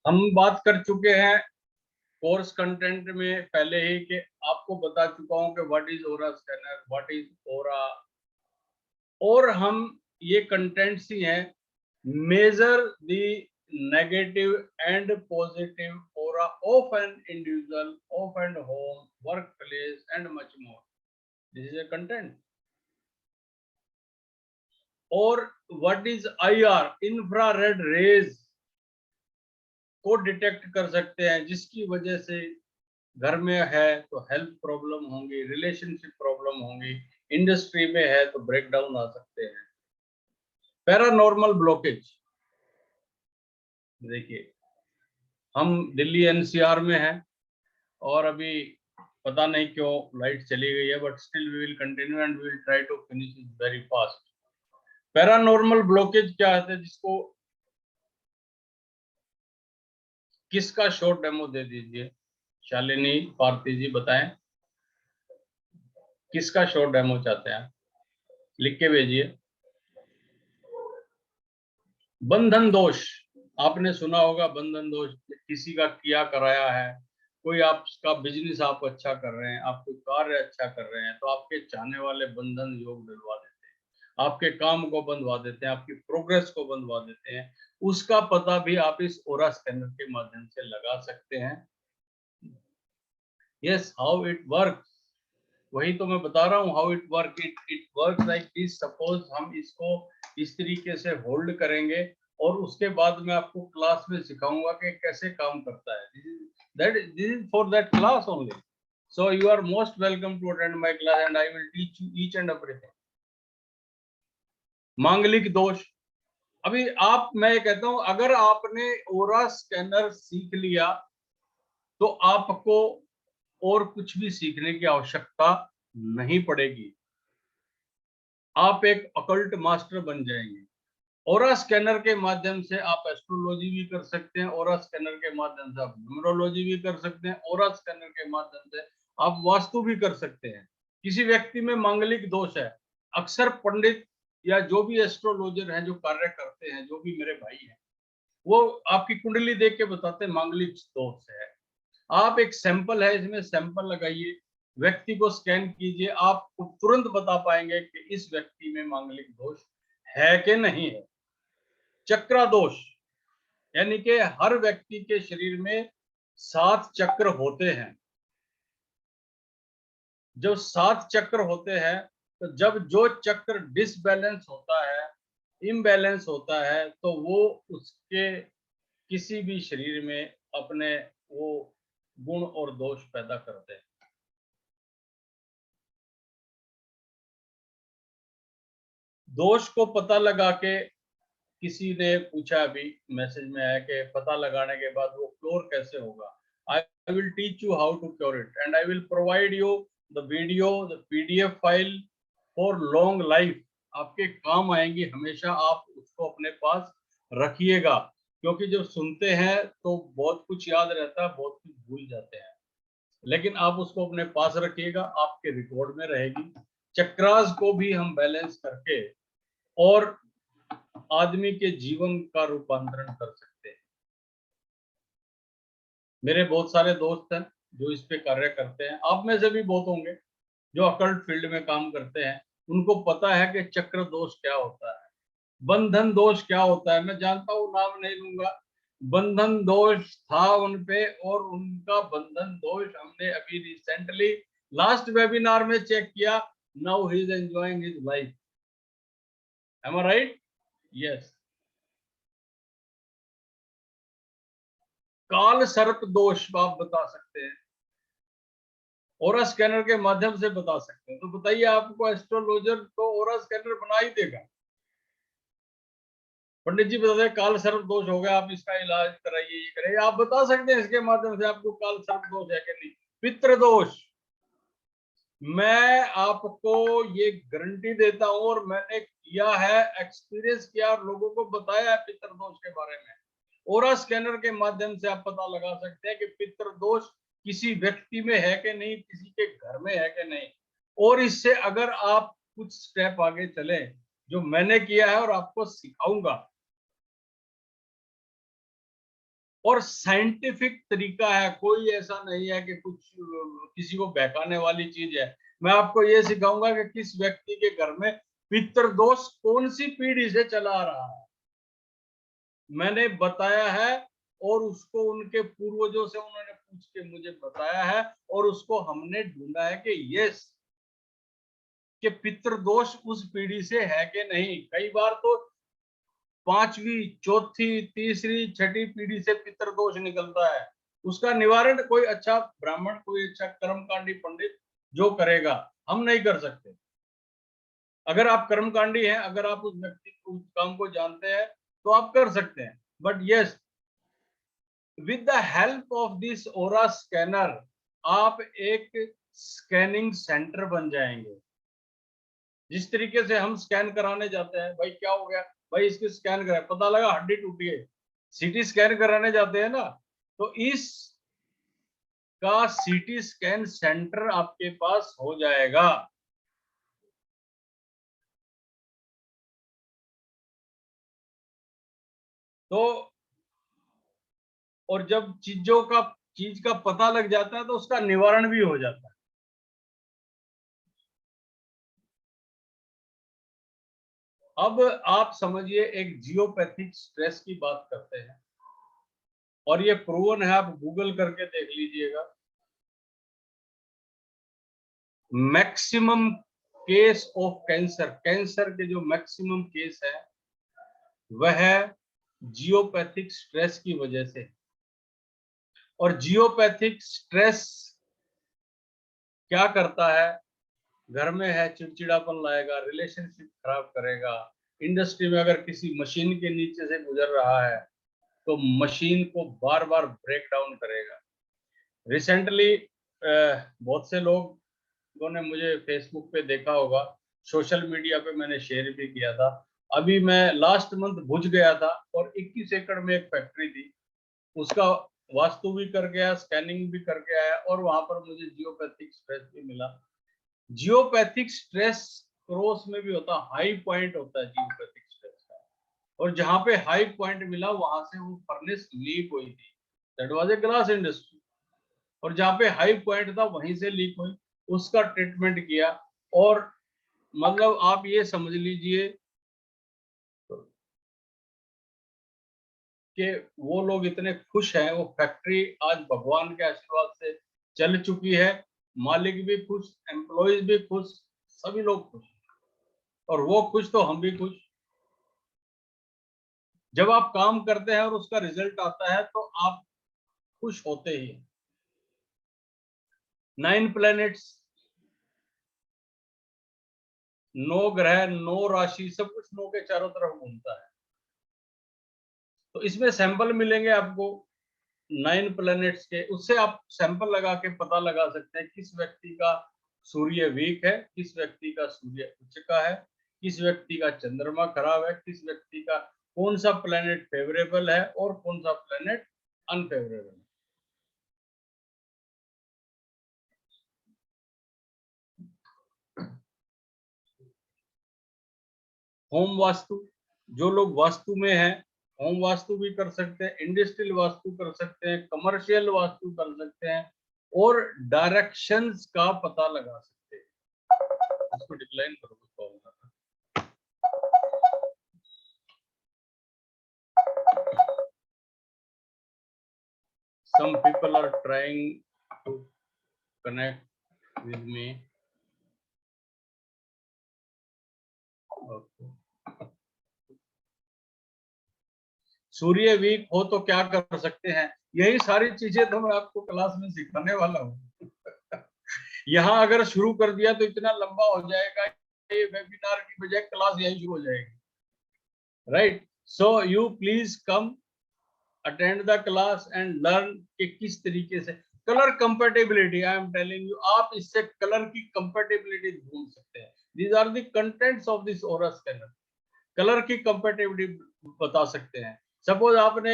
हम बात कर चुके हैं कोर्स कंटेंट में पहले ही कि आपको बता चुका हूं कि what is aura scanner, what is aura, और हम ये कंटेंट्स ही हैं measure the negative and positive aura of an individual, of and home, work place and much more. This is a content. और what is IR, infrared rays को detect कर सकते हैं, जिसकी वजह से घर में है तो हेल्थ प्रॉब्लम होंगी, रिलेशनशिप प्रॉब्लम होंगी, इंडस्ट्री में है तो ब्रेकडाउन आ सकते हैं. पैरानॉर्मल ब्लॉकेज, देखिए हम दिल्ली NCR में हैं और अभी पता नहीं क्यों लाइट चली गई है, but still we will continue and we will try to finish it very fast. Paranormal blockage क्या है, जिसको किसका शॉर्ट डेमो दे दीजिए. शालिनी भारती जी बताएं किसका शॉर्ट डेमो चाहते हैं, लिख के भेजिए. बंधन दोष, आपने सुना होगा बंधन दोष, किसी का किया कराया है, कोई आपका बिजनेस आप अच्छा कर रहे हैं, आप कोई कार्य अच्छा कर रहे हैं, तो आपके चाहने वाले बंधन योग डलवा देते हैं, आपके काम को बंधवा देते हैं, आपकी प्रोग्रेस को बंधवा देते हैं. उसका पता भी आप इस ओरा स्कैनर के माध्यम से लगा सकते हैं. यस, हाउ इट वर्क्स, वही तो मैं बता रहा हूँ. How it work, it work like this. Suppose हम इसको इस तरीके से होल्ड करेंगे और उसके बाद मैं आपको क्लास में सिखाऊंगा कि कैसे काम करता है. This is for that class only. So you are most welcome to attend my class and I will teach you each and everything. मांगलिक दोष, अभी आप, मैं कहता हूं अगर आपने ओरा स्कैनर सीख लिया तो आपको और कुछ भी सीखने की आवश्यकता नहीं पड़ेगी. आप एक अकल्ट मास्टर बन जाएंगे. ओरा स्कैनर के माध्यम से आप एस्ट्रोलॉजी भी कर सकते हैं, ओरा स्कैनर के माध्यम से आप न्यूमरोलॉजी भी कर सकते हैं, ओरा स्कैनर के माध्यम से आप वास्तु भी कर सकते हैं. किसी व्यक्ति में मांगलिक दोष है, अक्सर पंडित या जो भी एस्ट्रोलॉजर हैं जो कार्य करते हैं, जो भी मेरे भाई हैं, वो आपकी कुंडली देख के बताते हैं मांगलिक दोष है. आप एक सैंपल है, इसमें सैंपल लगाइए, व्यक्ति को स्कैन कीजिए, आपको तुरंत बता पाएंगे कि इस व्यक्ति में मांगलिक दोष है कि नहीं है. चक्र दोष, यानी कि हर व्यक्ति के शरीर में 7 चक्र होते हैं. जो 7 चक्र होते हैं, तो जब जो चक्र डिसबैलेंस होता है, इम्बैलेंस होता है, तो वो उसके किसी भी शरीर में अपने वो गुण और दोष पैदा करते हैं. दोष को पता लगा के, किसी ने पूछा अभी मैसेज में आया कि पता लगाने के बाद वो क्योर कैसे होगा. I will teach you how to cure it and I will provide you the video, the PDF file for long life. आपके काम आएंगी हमेशा, आप उसको अपने पास रखिएगा, क्योंकि जब सुनते हैं तो बहुत कुछ याद रहता है, बहुत कुछ भूल जाते हैं, लेकिन आप उसको अपने पास रखिएगा, आपके रिकॉर्ड में रहेगी. चक्रास को भी हम बैलेंस करके और आदमी के जीवन का रूपांतरण कर सकते हैं. मेरे बहुत सारे दोस्त हैं जो इस पे कार्य करते हैं, आप में से भी बहुत होंगे जो अकल्ट फील्ड में काम करते हैं. उनको पता है कि चक्र दोष क्या होता है, बंधन दोष क्या होता है. मैं जानता हूँ, नाम नहीं लूंगा. बंधन दोष था उन पे, और उनका बंधन दोष हमने अभी रिसेंटली लास्ट वेबिनार में चेक किया. Now he is enjoying his life. Am I right? Yes. काल सर्प दोष आप बता सकते हैं, ओरा स्कैनर के माध्यम से बता सकते हैं. तो बताइए, आपको एस्ट्रोलॉजर तो ओरा स्कैनर बना ही देगा. पंडित जी बताते हैं काल सर्प दोष हो गया, आप इसका इलाज कराइए, ये कराइए. आप बता सकते हैं इसके माध्यम से आपको काल सर्प दोष है कि नहीं. पितृ दोष, मैं आपको ये गारंटी देता हूं और मैंने किया है, एक्सपीरियंस किया और लोगों को बताया है पितृ दोष के बारे में. ओरा स्कैनर के माध्यम से आप पता लगा सकते हैं कि पितृ दोष किसी व्यक्ति में है कि नहीं, किसी के घर में है कि नहीं. और इससे अगर आप कुछ स्टेप आगे चले जो मैंने किया है और आपको सिखाऊंगा, और साइंटिफिक तरीका है, कोई ऐसा नहीं है कि कुछ किसी को बहकाने वाली चीज है। मैं आपको ये सिखाऊंगा कि किस व्यक्ति के घर में पितृदोष कौन सी पीढ़ी से चला आ रहा है, मैंने बताया है, और उसको उनके पूर्वजों से उन्होंने पूछ के मुझे बताया है, और उसको हमने ढूंढा है कि यस, कि पितृदोष उस पीढ़ी से है कि नहीं। कई बार तो पांचवी, चौथी, तीसरी, छठी पीढ़ी से पितृदोष निकलता है। उसका निवारण कोई अच्छा ब्राह्मण, कोई अच्छा कर्मकांडी पंडित जो करेगा, हम नहीं कर सकते। अगर आप कर्मकांडी हैं, अगर आप उस व्यक्ति को, उस काम को जानते हैं, तो आप कर सकते हैं। But yes, with the help of this aura scanner आप एक स्कैनिंग सेंटर बन जाएंगे। जिस तरीके से हम स्कैन कराने जाते हैं, भाई क्या हो गया, भाई इसकी स्कैन कराए, पता लगा हड्डी टूटी है, सीटी स्कैन कराने जाते हैं ना, तो इस का सीटी स्कैन सेंटर आपके पास हो जाएगा। तो और जब चीज का पता लग जाता है तो उसका निवारण भी हो जाता है। अब आप समझिए, एक जियोपैथिक स्ट्रेस की बात करते हैं, और ये प्रूवन है, आप गूगल करके देख लीजिएगा। Maximum case of cancer, cancer के जो मैक्सिमम केस है वह जियोपैथिक स्ट्रेस की वजह से। और जियोपैथिक स्ट्रेस क्या करता है, घर में है चिड़चिड़ापन लाएगा, रिलेशनशिप खराब करेगा, इंडस्ट्री में अगर किसी मशीन के नीचे से गुजर रहा है तो मशीन को बार बार ब्रेक डाउन करेगा। रिसेंटली बहुत से लोगों ने मुझे फेसबुक पे देखा होगा, सोशल मीडिया पे मैंने शेयर भी किया था। अभी मैं लास्ट मंथ भुज गया था, और 21 एकड़ में एक फैक्ट्री थी, उसका वास्तु भी करके आया, स्कैनिंग भी करके आया, और वहां पर मुझे जियोपैथिक स्ट्रेस भी मिला। जियोपैथिक स्ट्रेस क्रॉस में भी होता, हाई पॉइंट होता है जियोपैथिक स्ट्रेस का, और जहां पे हाई पॉइंट मिला वहां से वो फर्नेस लीक हुई थी, that was a glass industry, और जहां पे हाई पॉइंट था वहीं से लीक हुई, उसका ट्रीटमेंट किया। और मतलब आप ये समझ लीजिए कि वो लोग इतने खुश हैं, वो फैक्ट्री आज भगवान के आशीर्वाद से चल चुकी है, मालिक भी खुश, एम्प्लॉइज भी खुश, सभी लोग खुश, और वो खुश तो हम भी खुश। जब आप काम करते हैं और उसका रिजल्ट आता है तो आप खुश होते ही। 9 प्लैनेट्स, 9 ग्रह, 9 राशि, सब कुछ 9 के चारों तरफ घूमता है। तो इसमें सैंपल मिलेंगे आपको 9 प्लैनेट्स के, उससे आप सैंपल लगा के पता लगा सकते हैं किस व्यक्ति का सूर्य वीक है, किस व्यक्ति का सूर्य उच्च का है, किस व्यक्ति का चंद्रमा खराब है, किस व्यक्ति का कौन सा प्लैनेट फेवरेबल है और कौन सा प्लैनेट अनफेवरेबल है। होम वास्तु, जो लोग वास्तु में हैं, होम वास्तु भी कर सकते हैं, इंडस्ट्रियल वास्तु कर सकते हैं, कमर्शियल वास्तु कर सकते हैं, और डायरेक्शंस का पता लगा सकते हैं। इसको डिक्लाइन करो, some people are trying to connect with me. Okay. Surya weak हो तो क्या कर सकते हैं, यही सारी चीजें तो मैं आपको क्लास में सिखाने वाला हूँ। यहाँ अगर शुरू कर दिया तो इतना लंबा हो जाएगा, ये वेबिनार की बजाय क्लास यही शुरू हो जाएगी, right? So you please come, attend the class and learn कि किस तरीके से colour compatibility, I am telling you, आप इससे कलर की कंपेटेबिलिटी ढूंढ सकते हैं। These are the contents of this aura scanner, colour की कंपेटेबिलिटी बता सकते हैं। सपोज आपने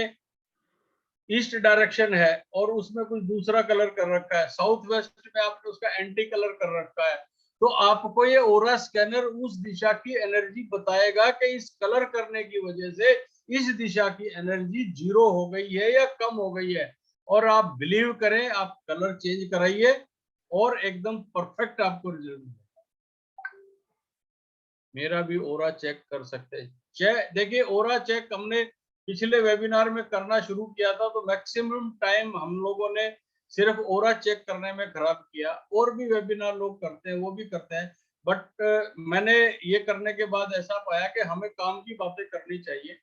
ईस्ट डायरेक्शन है और उसमें कुछ दूसरा कलर कर रखा है, साउथ वेस्ट में आपने उसका एंटी कलर कर रखा है, तो आपको ये ओरा स्कैनर उस दिशा की एनर्जी बताएगा कि इस कलर करने की वजह से इस दिशा की एनर्जी 0 हो गई है या कम हो गई है। और आप बिलीव करें, आप कलर चेंज कराइए और एकदम परफेक्ट आपको रिजल्ट मिलेगा। मेरा भी ओरा चेक कर सकते हैं। देखिए, ओरा चेक हमने पिछले वेबिनार में करना शुरू किया था, तो मैक्सिमम टाइम हम लोगों ने सिर्फ ओरा चेक करने में खराब किया। और भी वेबिनार लोग करते हैं, वो भी करते हैं, बट मैंने ये करने के बाद ऐसा पाया कि हमें काम की बातें करनी चाहिए।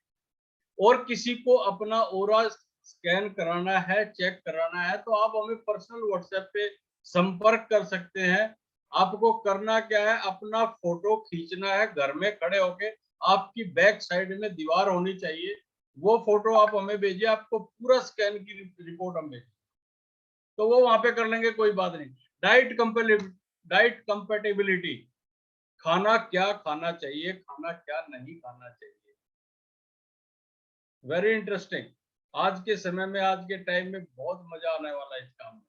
और किसी को अपना ओरा स्कैन कराना है, चेक कराना है, तो आप हमें पर्सनल व्हाट्सएप पे संपर्क कर सकते हैं। आपको करना क्या है, अपना फोटो खींचना है घर में खड़े होके, आपकी बैक साइड में दीवार होनी चाहिए, वो फोटो आप हमें भेजिए, आपको पूरा स्कैन की रिपोर्ट हम भेजिए, तो वो वहां पे कर लेंगे, कोई बात नहीं। डाइट कंपेटिबिलिटी, खाना क्या खाना चाहिए, खाना क्या नहीं खाना चाहिए, वेरी इंटरेस्टिंग। आज के समय में, आज के टाइम में बहुत मजा आने वाला है इस काम में।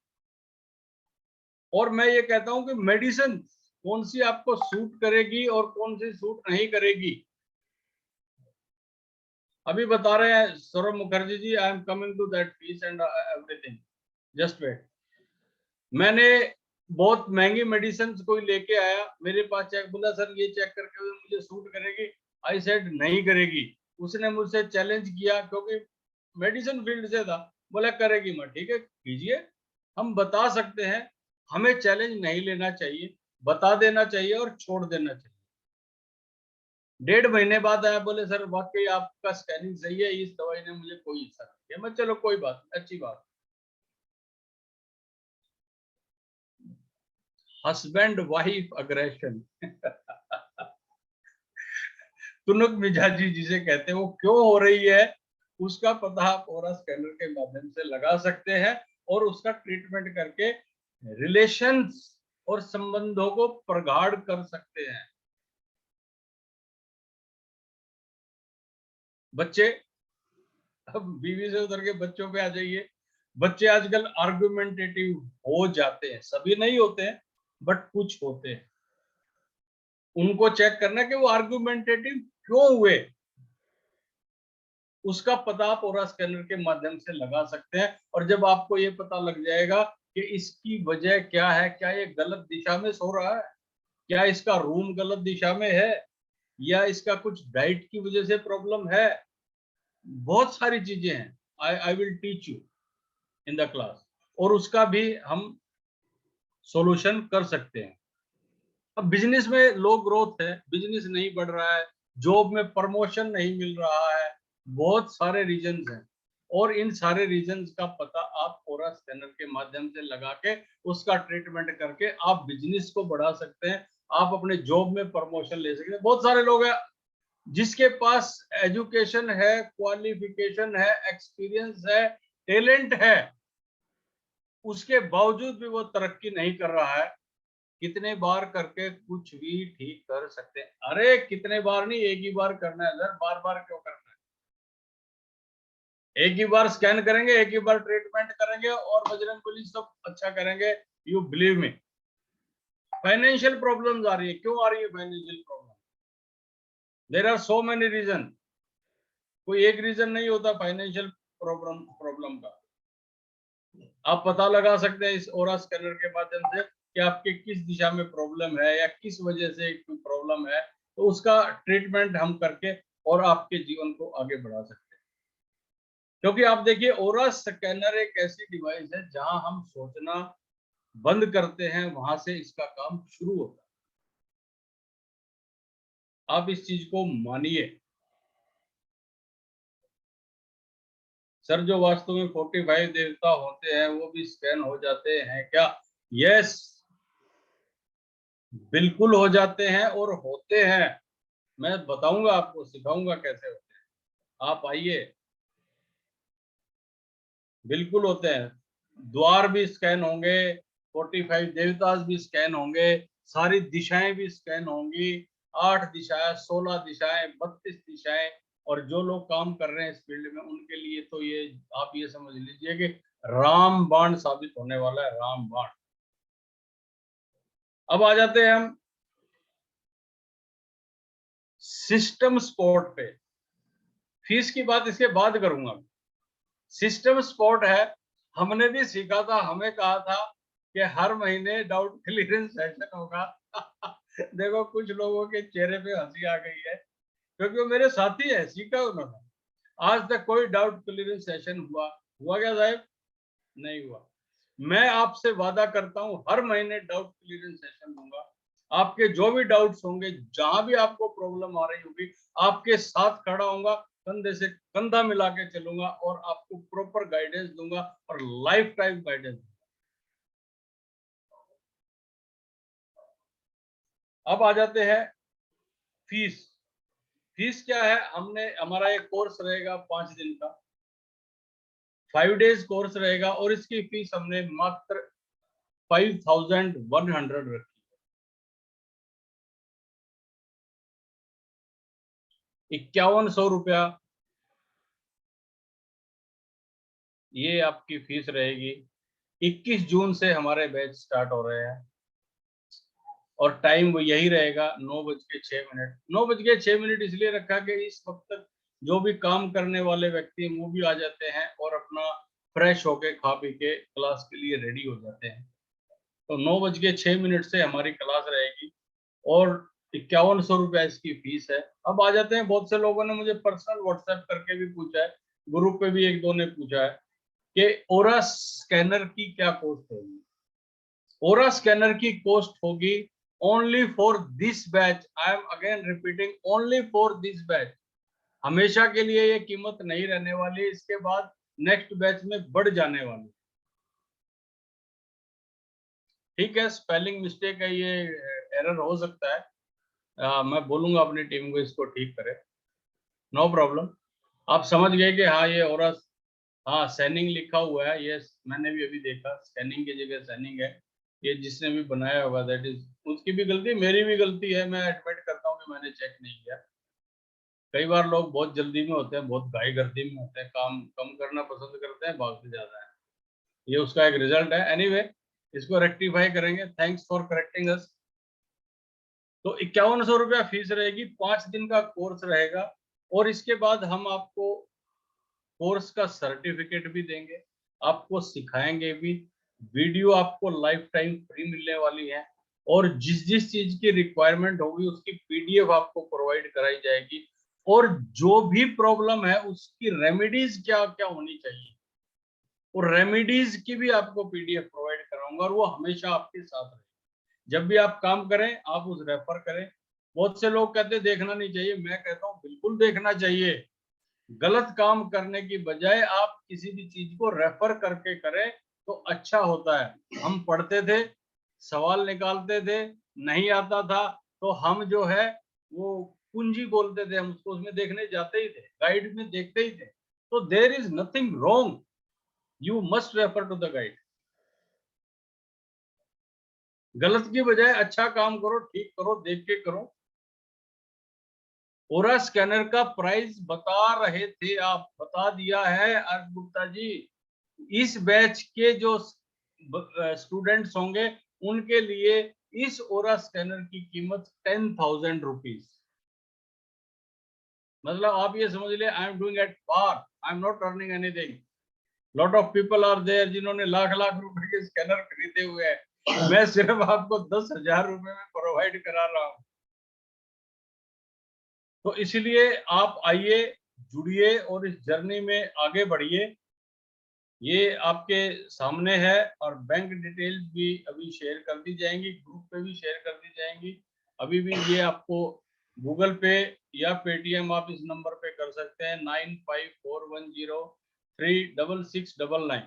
और मैं ये कहता हूं कि मेडिसिन कौन सी आपको सूट करेगी और कौन सी सूट नहीं करेगी, अभी बता रहे हैं Saurabh Mukherjee ji. I am coming to that piece and everything, just wait. मैंने बहुत महंगी मेडिसिन कोई लेके आया मेरे पास, चेक बोला सर ये चेक करके मुझे सूट करेगी, आई सेड नहीं करेगी। उसने मुझसे चैलेंज किया, क्योंकि मेडिसिन फील्ड से था, बोला करेगी। मैं ठीक है कीजिए, हम बता सकते हैं, हमें चैलेंज नहीं लेना चाहिए, बता देना चाहिए और छोड़ देना चाहिए। 1.5 महीने बाद आया, बोले सर वाकई आपका स्कैनिंग सही है, इस दवाई ने मुझे कोई असर नहीं किया। मैं चलो कोई बात, अच्छी बात। हस्बैंड वाइफ अग्रेशन तुनक मिजाजी जिसे कहते हैं, वो क्यों हो रही है, उसका पता आप ओरा स्कैनर के माध्यम से लगा सकते हैं और उसका ट्रीटमेंट करके रिलेशंस और संबंधों को प्रगाढ़ कर सकते हैं। बच्चे, अब बीवी से उतर के बच्चों पे आ जाइए। बच्चे आजकल आर्गुमेंटेटिव हो जाते हैं, सभी नहीं होते हैं बट कुछ होते हैं। उनको चेक करना कि वो आर्गुमेंटेटिव क्यों हुए, उसका पता आप ओरा स्कैनर के माध्यम से लगा सकते हैं। और जब आपको ये पता लग जाएगा कि इसकी वजह क्या है, क्या ये गलत दिशा में सो रहा है, क्या इसका रूम गलत दिशा में है, या इसका कुछ डाइट की वजह से प्रॉब्लम है, बहुत सारी चीजें हैं। I will teach you in the class, और उसका भी हम सॉल्यूशन कर सकते हैं। अब बिजनेस में लो ग्रोथ है, बिजनेस नहीं बढ़ रहा है, जॉब में प्रमोशन नहीं मिल रहा है, बहुत सारे रीजंस हैं। और इन सारे रीजंस का पता आप ओरा स्कैनर के माध्यम से लगा के उसका ट्रीटमेंट करके आप बिजनेस को बढ़ा सकते हैं, आप अपने जॉब में प्रमोशन ले सकते हैं। बहुत सारे लोग हैं जिसके पास एजुकेशन है, क्वालिफिकेशन है, एक्सपीरियंस है, टैलेंट है, उसके बावजूद भी वो तरक्की नहीं कर रहा है। कितने बार करके कुछ भी ठीक कर सकते हैं। अरे कितने बार नहीं, एक ही बार करना है सर, बार बार क्यों करना है। एक ही बार स्कैन करेंगे, एक ही बार ट्रीटमेंट करेंगे और बजरंगबली सब अच्छा करेंगे, you believe me. Financial problems आ रही है, क्यों आ रही है financial problem? There are so many reason, कोई एक रीजन नहीं होता फाइनेंशियल प्रॉब्लम का। आप पता लगा सकते हैं इस ओरा स्कैनर के माध्यम से कि आपके किस दिशा में प्रॉब्लम है या किस वजह से कोई प्रॉब्लम है, तो उसका ट्रीटमेंट हम करके और आपके जीवन को आगे बढ़ा सकते हैं। क्योंकि आप देखिए, ओरा स्कैनर एक ऐसी डिवाइस है जहां हम सोचना बंद करते हैं, वहां से इसका काम शुरू होता है। आप इस चीज को मानिए। सर जो वास्तव में 45 देवता होते हैं वो भी स्कैन हो जाते हैं क्या? यस, बिल्कुल हो जाते हैं और होते हैं। मैं बताऊंगा, आपको सिखाऊंगा कैसे होते हैं, आप आइए। बिल्कुल होते हैं, द्वार भी स्कैन होंगे, 45 देवतास भी स्कैन होंगे, सारी दिशाएं भी स्कैन होंगी, 8 दिशाएं, 16 दिशाएं, 32 दिशाएं। और जो लोग काम कर रहे हैं इस फील्ड में, उनके लिए तो ये, आप ये समझ लीजिए कि राम बाण साबित होने वाला है, राम बाण। अब आ जाते हैं हम सिस्टम सपोर्ट पे। फीस की बात इसके बाद करूंगा। सिस्टम सपोर्ट है, हमने भी सीखा था, हमें कहा था कि हर महीने डाउट क्लियरेंस सेशन होगा। देखो कुछ लोगों के चेहरे पे हंसी आ गई है, क्योंकि वो मेरे साथी है, सीखा उन्होंने। आज तक कोई डाउट क्लियरेंस सेशन हुआ क्या साहब? नहीं हुआ। मैं आपसे वादा करता हूं हर महीने डाउट क्लियरेंस सेशन दूंगा। आपके जो भी डाउट्स होंगे, जहां भी आपको प्रॉब्लम आ रही होगी, आपके साथ खड़ा होऊंगा, कंधे से कंधा मिला के चलूंगा और आपको प्रॉपर गाइडेंस दूंगा और लाइफ टाइम गाइडेंस। अब आ जाते हैं फीस। फीस क्या है? हमारा एक कोर्स रहेगा 5 दिन का, 5 डेज कोर्स रहेगा और इसकी फीस हमने मात्र 5100 रखी। 5100 रुपया ये आपकी फीस रहेगी। 21 जून से हमारे बैच स्टार्ट हो रहे हैं और टाइम वो यही रहेगा 9:06। 9:06 इसलिए रखा कि इस वक्त तक जो भी काम करने वाले व्यक्ति हैं वो भी आ जाते हैं और अपना फ्रेश होके खा पी के क्लास के लिए रेडी हो जाते हैं। तो 9:06 से हमारी क्लास रहेगी और 5100 रुपया इसकी फीस है। अब आ जाते हैं, बहुत से लोगों ने मुझे पर्सनल व्हाट्सएप करके भी पूछा है, ग्रुप पे भी एक दो ने पूछा है कि ओरा स्कैनर की क्या कॉस्ट होगी। ओरा स्कैनर की कॉस्ट होगी only for this batch, I am again repeating, only for this batch. हमेशा के लिए ये कीमत नहीं रहने वाली, इसके बाद नेक्स्ट बैच में बढ़ जाने वाली। ठीक है, स्पेलिंग मिस्टेक है, ये एरर हो सकता है। मैं बोलूंगा अपनी टीम को इसको ठीक करे, नो प्रॉब्लम। आप समझ गए कि हाँ ये ओरा, हाँ सैनिंग लिखा हुआ है, ये मैंने भी अभी देखा, स्कैनिंग की जगह सैनिंग है। ये जिसने भी बनाया होगा दैट इज उसकी भी गलती, मेरी भी गलती है, मैं एडमिट करता हूँ कि मैंने चेक नहीं किया। कई बार लोग बहुत जल्दी में होते हैं, बहुत गाय गर्दी में होते हैं, काम कम करना पसंद करते हैं, भागते ज्यादा है। ये उसका एक रिजल्ट है। एनीवे, इसको रेक्टिफाई करेंगे। थैंक्स फॉर करेक्टिंग अस। तो 5100 रुपया फीस रहेगी, 5 दिन का कोर्स रहेगा और इसके बाद हम आपको कोर्स का सर्टिफिकेट भी देंगे, आपको सिखाएंगे भी। वीडियो आपको लाइफ टाइम फ्री मिलने वाली है और जिस जिस चीज की रिक्वायरमेंट होगी उसकी पीडीएफ आपको प्रोवाइड कराई जाएगी और जो भी प्रॉब्लम है उसकी रेमेडीज क्या क्या होनी चाहिए, और रेमेडीज की भी आपको पीडीएफ प्रोवाइड कराऊंगा और वो हमेशा आपके साथ रहे। जब भी आप काम करें आप उस रेफर करें। बहुत से लोग कहते हैं देखना नहीं चाहिए, मैं कहता हूँ बिल्कुल देखना चाहिए। गलत काम करने की बजाय आप किसी भी चीज को रेफर करके करें तो अच्छा होता है। हम पढ़ते थे, सवाल निकालते थे, नहीं आता था तो हम जो है वो कुंजी बोलते थे, हम उसको उसमें देखने जाते ही थे, गाइड में देखते ही थे। तो there is nothing wrong, you must refer to the guide. गलत की बजाय अच्छा काम करो, ठीक करो, देख के करो। ओरा स्कैनर का प्राइस बता रहे थे आप, बता दिया है अर्ज गुप्ता जी। इस बैच के जो स्टूडेंट्स होंगे उनके लिए इस ओरा स्कैनर की कीमत 10,000 रुपीज। मतलब आप ये समझ ले, I am doing at par, I am not earning anything. Lot of people are there जिन्होंने लाख लाख रुपए के स्कैनर खरीदे हुए हैं, मैं सिर्फ आपको 10,000 रुपए में प्रोवाइड करा रहा हूँ। तो इसलिए आप आइए, जुड़िए और इस जर्नी में आगे बढ़िए। ये आपके सामने है और बैंक डिटेल्स भी अभी शेयर कर दी जाएंगी, ग्रुप पे भी शेयर कर दी जाएंगी। अभी भी ये आपको गूगल पे या पेटीएम आप इस नंबर पे कर सकते हैं 9541036699।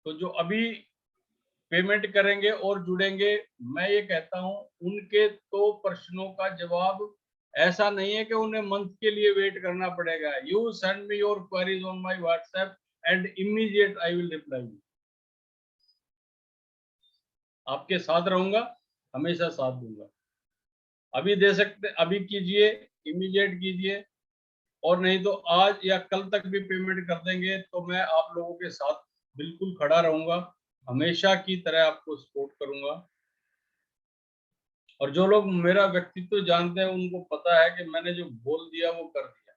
तो जो अभी पेमेंट करेंगे और जुड़ेंगे, मैं ये कहता हूँ उनके तो प्रश्नों का जवाब ऐसा नहीं है कि उन्हें मंथ के लिए वेट करना पड़ेगा। You send me your queries on my WhatsApp and immediate I will reply you. आपके साथ रहूंगा, हमेशा साथ दूंगा। अभी दे सकते, अभी कीजिए, इमीडिएट कीजिए, और नहीं तो आज या कल तक भी पेमेंट कर देंगे तो मैं आप लोगों के साथ बिल्कुल खड़ा रहूंगा, हमेशा की तरह आपको सपोर्ट करूंगा। और जो लोग मेरा व्यक्तित्व जानते हैं उनको पता है कि मैंने जो बोल दिया वो कर दिया।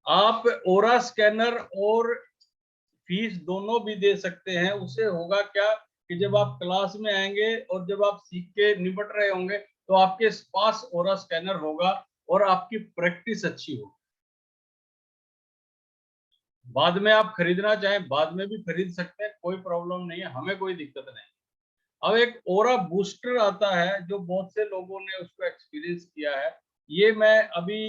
आप ओरा स्कैनर और फीस दोनों भी दे सकते हैं। उससे होगा क्या कि जब आप क्लास में आएंगे और जब आप सीख के निपट रहे होंगे तो आपके पास ओरा स्कैनर होगा और आपकी प्रैक्टिस अच्छी होगी। बाद में आप खरीदना चाहें बाद में भी खरीद सकते हैं, कोई प्रॉब्लम नहीं है, हमें कोई दिक्कत नहीं। अब एक ओरा बूस्टर आता है जो बहुत से लोगों ने उसको एक्सपीरियंस किया है। ये मैं अभी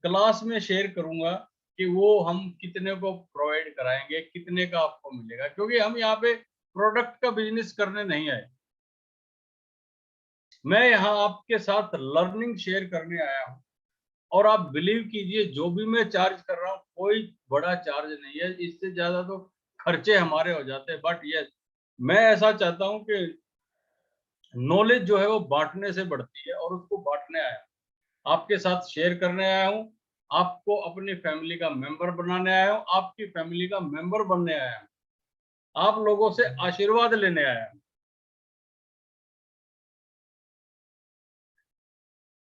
क्लास में शेयर करूंगा कि वो हम कितने को प्रोवाइड कराएंगे, कितने का आपको मिलेगा, क्योंकि हम यहाँ पे प्रोडक्ट का बिजनेस करने नहीं आए। मैं यहाँ आपके साथ लर्निंग शेयर करने आया हूँ। और आप बिलीव कीजिए जो भी मैं चार्ज कर रहा हूँ कोई बड़ा चार्ज नहीं है, इससे ज्यादा तो खर्चे हमारे हो जाते हैं। बट यस, मैं ऐसा चाहता हूँ कि नॉलेज जो है वो बांटने से बढ़ती है और उसको बांटने आया हूं। आपके साथ शेयर करने आया हूँ, आपको अपनी फैमिली का मेंबर बनाने आया हूँ, आपकी फैमिली का मेंबर बनने आया हूँ, आप लोगों से आशीर्वाद लेने आया हूँ।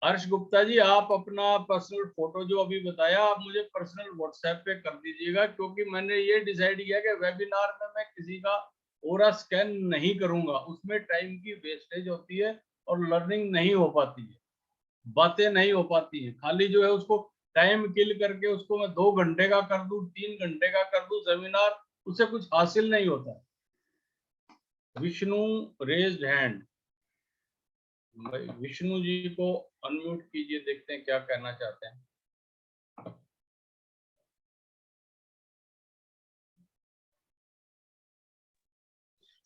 हर्ष गुप्ता जी, आप अपना पर्सनल फोटो जो अभी बताया आप मुझे पर्सनल व्हाट्सएप पे कर दीजिएगा, क्योंकि मैंने ये डिसाइड किया कि वेबिनार में मैं किसी का ओरा स्कैन नहीं करूंगा। उसमें टाइम की वेस्टेज होती है और लर्निंग नहीं हो पाती है, बातें नहीं हो पाती है। खाली जो है उसको टाइम किल करके उसको मैं 2 घंटे का कर दूं, 3 घंटे का कर दूं सेमिनार, उससे कुछ हासिल नहीं होता। विष्णु रेज्ड हैंड, विष्णु जी को अनम्यूट कीजिए, देखते हैं क्या कहना चाहते हैं।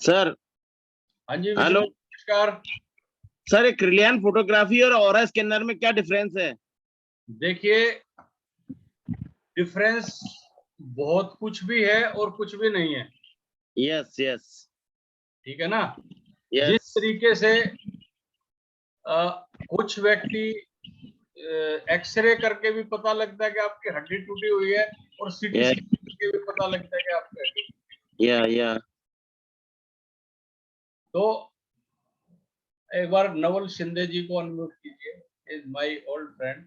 सर हाँ जी हेलो विष्णु, नमस्कार। सर, एक क्रिलियन फोटोग्राफी और ऑरा स्कैनर में क्या डिफरेंस है? देखिए, डिफरेंस बहुत कुछ भी है और कुछ भी नहीं है। यस यस ठीक है ना? जिस यस तरीके से कुछ व्यक्ति एक्सरे करके भी पता लगता है कि आपकी हड्डी टूटी हुई है और सीटी यस स्कैन करके भी पता लगता है कि आपकी हड्डी। या तो एक बार नवल शिंदे जी को अनम्यूट कीजिए, is my old friend.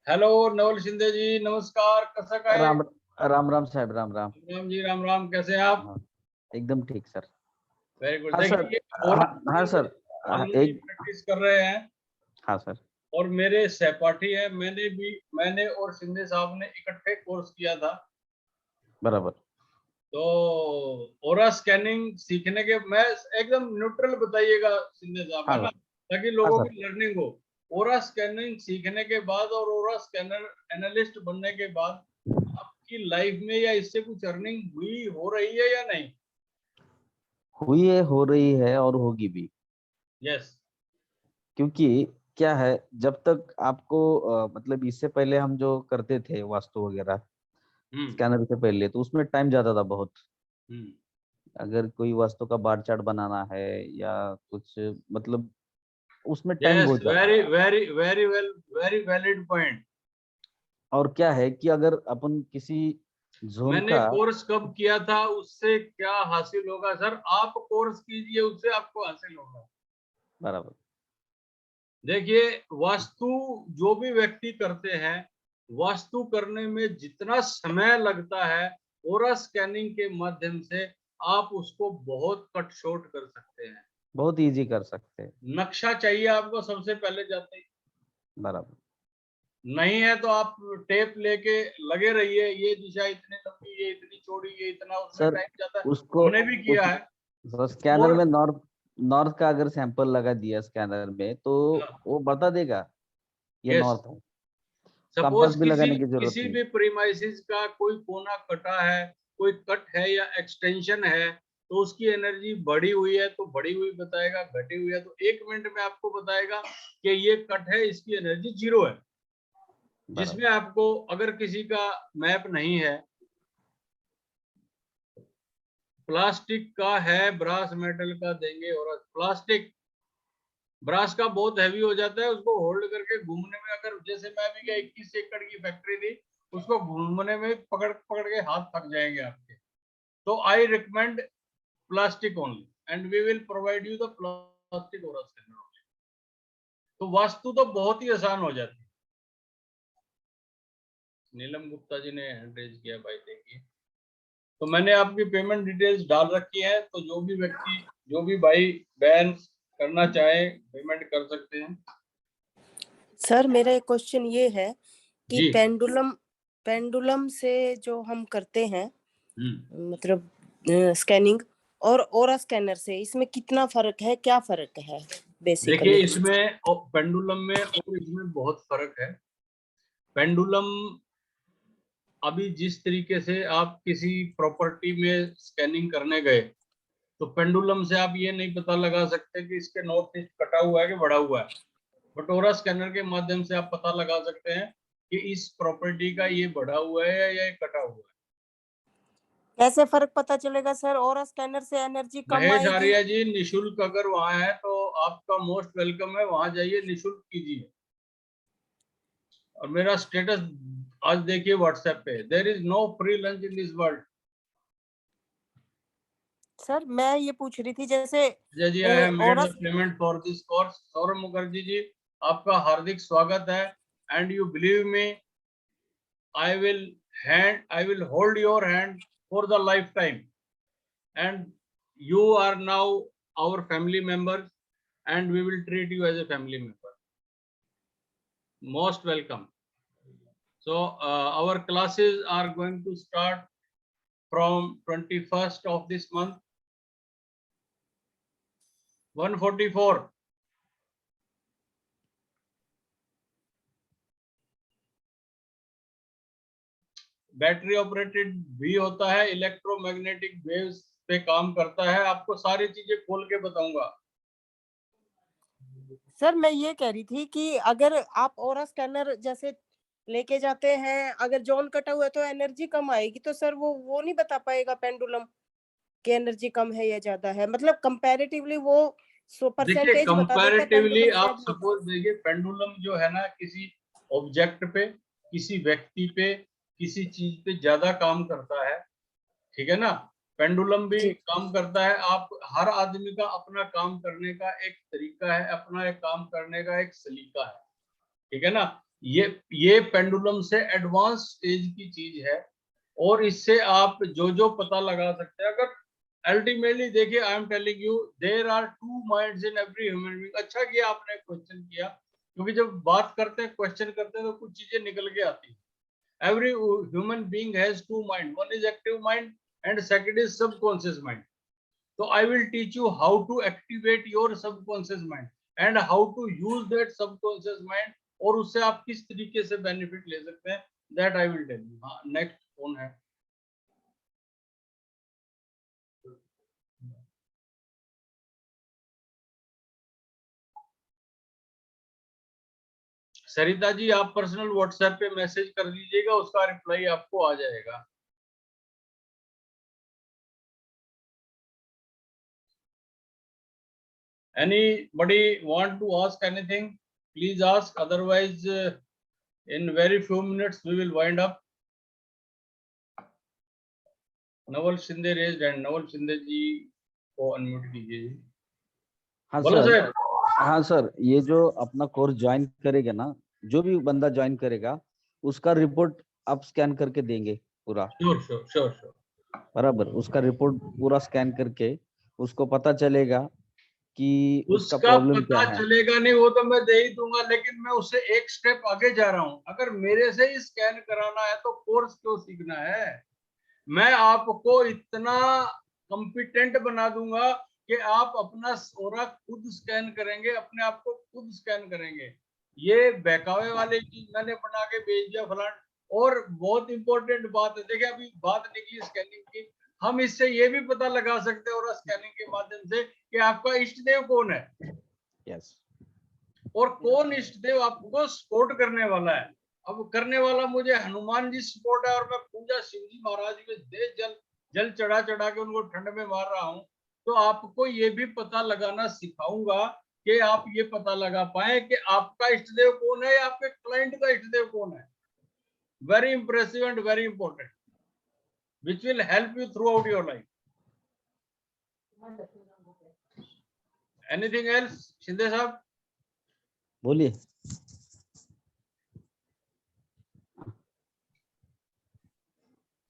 Hello Naval Shinde ji, नमस्कार, कसं काय? राम राम राम साहेब, राम राम। राम जी, राम राम, कैसे हैं आप? हाँ, एकदम ठीक सर। Very good. हाँ सर। देखिए, और हाँ सर। हम लोग एक प्रैक्टिस कर रहे हैं हाँ सर। और मेरे सहपाठी हैं, मैंने और शिंदे साहब ने इकट्ठे कोर्स किया था। बराबर। तो ओरा स्कैनिंग सीखने के, मैं एकदम न्यूट्रल बताइएगा शिंदे साहब, है हाँ ना, सर। ताकि हाँ लोगों सर। की लर्निंग हो। ओरा स्कैनिंग सीखने के बाद और ओरा स्कैनर एनालिस्ट बनने के बाद आपकी लाइफ में या इससे कुछ अर्निंग हुई हो रही है या नहीं? हुई है, हो रही है और होगी भी। यस। क्योंकि क्या है, जब तक आपको मतलब इससे पहले हम जो करते थे वास्तु वगैरह हम्म स्कैनर से पहले, तो उसमें टाइम जाता था बहुत। हम्म अगर कोई वास्तु का बार चार्ट बनाना है या कुछ, मतलब उसमें टाइम यस, बहुत जाता वेरी था। Very very well, very valid point. और क्या है कि अगर अपन किसी जोन मैंने का, कोर्स कब किया था, उससे क्या हासिल होगा सर? आप कोर्स कीजिए, उससे आपको हासिल होगा। बराबर, देखिए, वास्तु जो भी व्यक्ति करते हैं, वास्तु करने में जितना समय लगता है ओरा स्कैनिंग के माध्यम से आप उसको बहुत कट शॉर्ट कर सकते हैं। बहुत इजी कर सकते हैं। नक्शा चाहिए आपको सबसे पहले जाते ही, बराबर। नहीं है तो आप टेप लेके लगे रहिए, ये दिशा इतनी लंबी, ये इतनी चौड़ी, ये इतना, उसमें सर टाइम जाता है। उसको हमने भी उस किया है। स्कैनर और में नॉर्थ नॉर्थ का अगर सैंपल लगा दिया स्कैनर में, तो वो बता देगा ये यस, नॉर्थ है। सपोज कंपास भी किसी लगाने की जरूरत किसी नहीं। भी प्रीमाइसिस का कोई कोना कटा है, कोई कट है या एक्सटेंशन है, तो उसकी एनर्जी बढ़ी हुई है तो बढ़ी हुई बताएगा, घटी हुई है तो 1 मिनट में आपको बताएगा कि ये कट है, इसकी एनर्जी 0 है। जिसमें बराबर। आपको, अगर किसी का मैप नहीं है, प्लास्टिक का है, ब्रास मेटल का देंगे, और प्लास्टिक ब्रास का बहुत हैवी हो जाता है, उसको होल्ड करके घूमने में, अगर जैसे मैं भी क्या 21 एकड़ की फैक्ट्री थी, उसको घूमने में पकड़ पकड़ के हाथ थक जाएंगे आपके। तो I recommend plastic only. and we will provide you the plastic aura scanner only. तो वास्तु तो बहुत ही आसान हो जाती है। नीलम गुप्ता जी ने हैंड रेज किया भाई, देखिए। तो मैंने आपकी पेमेंट डिटेल्स डाल रखी है, तो जो भी व्यक्ति, जो भी भाई बहन करना चाहे पेमेंट कर सकते हैं। सर मेरा एक क्वेश्चन ये है कि जी। पेंडुलम से जो हम करते हैं मतलब स्कैनिंग और ओरा स्कैनर से, इसमें कितना फर्क है, क्या फर्क है बेसिकली? देखिए, इसमें पेंडुलम में और इसमें बहुत फर्क है। पेंडुलम अभी जिस तरीके से आप किसी प्रॉपर्टी में स्कैनिंग करने गए, तो पेंडुलम से आप ये नहीं पता लगा सकते कि इसके नॉर्थ ईस्ट कटा हुआ है कि बढ़ा हुआ है। बट ओरा स्कैनर के माध्यम से आप पता लगा सकते हैं कि इस प्रॉपर्टी का ये बढ़ा हुआ है या ये कटा हुआ है। कैसे फर्क पता चलेगा सर? ओरा स्कैनर से एनर्जी कम महेश आएगी? आर्या जी, निशुल्क अगर वहां है तो आपका मोस्ट वेलकम है, वहां जाइए, निशुल्क कीजिए। और मेरा स्टेटस आज देखिए व्हाट्सएप पे, there is no free lunch in this world. Sir मैं ये पूछ रही थी, जैसे जी, I have made aura the payment for this course. Saurabh Mukherjee ji, आपका हार्दिक स्वागत है। And you believe me, I will hold your hand for the lifetime, and you are now our family members, and we will treat you as a family member. Most welcome. So our classes are going to start from 21st of this month. 144. Battery operated भी होता है, electromagnetic waves पे काम करता है। आपको सारी चीजें खोल के बताऊंगा। सर मैं ये कह रही थी कि अगर आप ओरा स्कैनर जैसे लेके जाते हैं, अगर जोन कटा हुआ है तो एनर्जी कम आएगी, तो सर वो नहीं बता पाएगा पेंडुलम कि एनर्जी कम है या ज्यादा है? मतलब कंपैरेटिवली वो देखिए, परसेंटेज बता देता है कंपैरेटिवली पेंडुलम आप सपोज देखिए, पेंडुलम जो है ना, किसी ऑब्जेक्ट पे, किसी व्यक्ति पे, किसी चीज पे ज्यादा काम करता है, ठीक है ना। पेंडुलम भी काम करता है। आप हर आदमी का अपना काम करने का एक तरीका है, अपना एक काम करने का एक सलीका है, ठीक है ना। ये पेंडुलम से एडवांस स्टेज की चीज है, और इससे आप जो पता लगा सकते हैं। अगर अल्टीमेटली देखिए, I am telling you, there are two minds in every human being. अच्छा किया आपने क्वेश्चन किया, क्योंकि जब बात करते हैं, क्वेश्चन करते हैं, तो कुछ चीजें निकल के आती है। Every human being has two mind, one is active mind and second is subconscious mind. So I will teach you how to activate your subconscious mind and how to use that subconscious mind, और उससे आप किस तरीके से benefit ले सकते हैं, that I will tell you. हाँ, नेक्स्ट कौन है? सरिता जी, आप पर्सनल व्हाट्सएप पे मैसेज कर दीजिएगा, उसका रिप्लाई आपको आ जाएगा। Anybody want to ask anything? Please ask, otherwise in very few minutes we will wind up. Naval Shinde raised hand. Naval Shinde ji को अनम्यूट कीजिए। हाँ बोलो सर। सर। हाँ सर, ये जो अपना कोर्स ज्वाइन करेगा ना, जो भी बंदा ज्वाइन करेगा, उसका रिपोर्ट आप स्कैन करके देंगे पूरा? Sure sure sure sure. बराबर, उसका रिपोर्ट पूरा स्कैन करके उसको पता चलेगा कि उसका उसका प्रॉब्लम क्या पता है। चलेगा नहीं, वो तो मैं दे ही दूंगा, लेकिन मैं उससे एक स्टेप आगे जा रहा हूँ। अगर मेरे से ही स्कैन कराना है तो कोर्स क्यों सीखना है? मैं आपको इतना कॉम्पिटेंट बना दूंगा कि आप अपना ओरा खुद स्कैन करेंगे, अपने आप को खुद स्कैन करेंगे। ये बहकावे वाली चीज मैंने बना के भेज दिया फलान। और बहुत इंपॉर्टेंट बात है, देखिए अभी बात निकली स्कैनिंग की, हम इससे ये भी पता लगा सकते हैं ओरा स्कैनिंग के माध्यम से कि आपका इष्ट देव कौन है। यस। और कौन इष्ट देव आपको सपोर्ट करने वाला है। अब करने वाला मुझे हनुमान जी सपोर्ट है, और मैं पूजा शिव जी महाराज में दे जल चढ़ा चढ़ा के उनको ठंड में मार रहा हूं। तो आपको ये भी पता लगाना सिखाऊंगा कि आप ये पता लगा पाए कि आपका इष्ट देव कौन है या आपके क्लाइंट का इष्ट देव कौन है। Very impressive and very important, which will help you through out your life. Anything else Shinde साहब? बोलिए।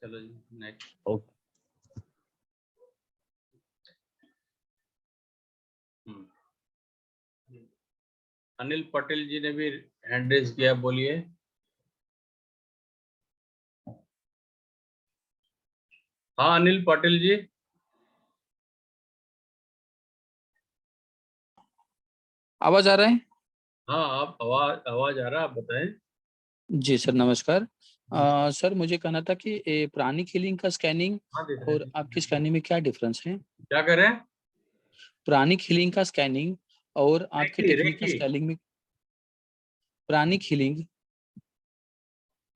चलो जी नेक्स्ट। ओके। अनिल पटेल जी ने भी हैंड रेज किया, बोलिए। हाँ अनिल पटेल जी। आवाज आ रहा है? हाँ आप आवाज आ रहा है, आप बताएं। जी सर नमस्कार। सर मुझे कहना था कि प्राणिक हीलिंग का स्कैनिंग हाँ देख रहे और हैं। आपकी स्कैनिंग में क्या डिफरेंस है? क्या करें? प्राणिक हीलिंग का स्कैनिंग और आपके रेकी टेक्निक का रेकी। स्कैनिंग में। Pranic healing.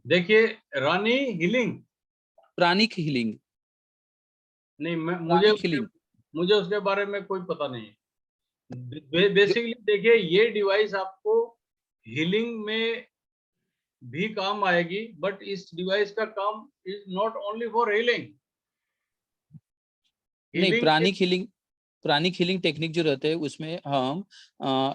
देखिए रानी हीलिंग प्राणिक हीलिंग। नहीं, प्राणिक हीलिंग मुझे उसके बारे में कोई पता नहीं। जो बेसिकली देखिए ये डिवाइस आपको हीलिंग में भी काम आएगी, बट इस डिवाइस का काम is not only for healing. नहीं, हीलिंग प्राणिक हीलिंग टेक्निक जो रहते हैं उसमें हम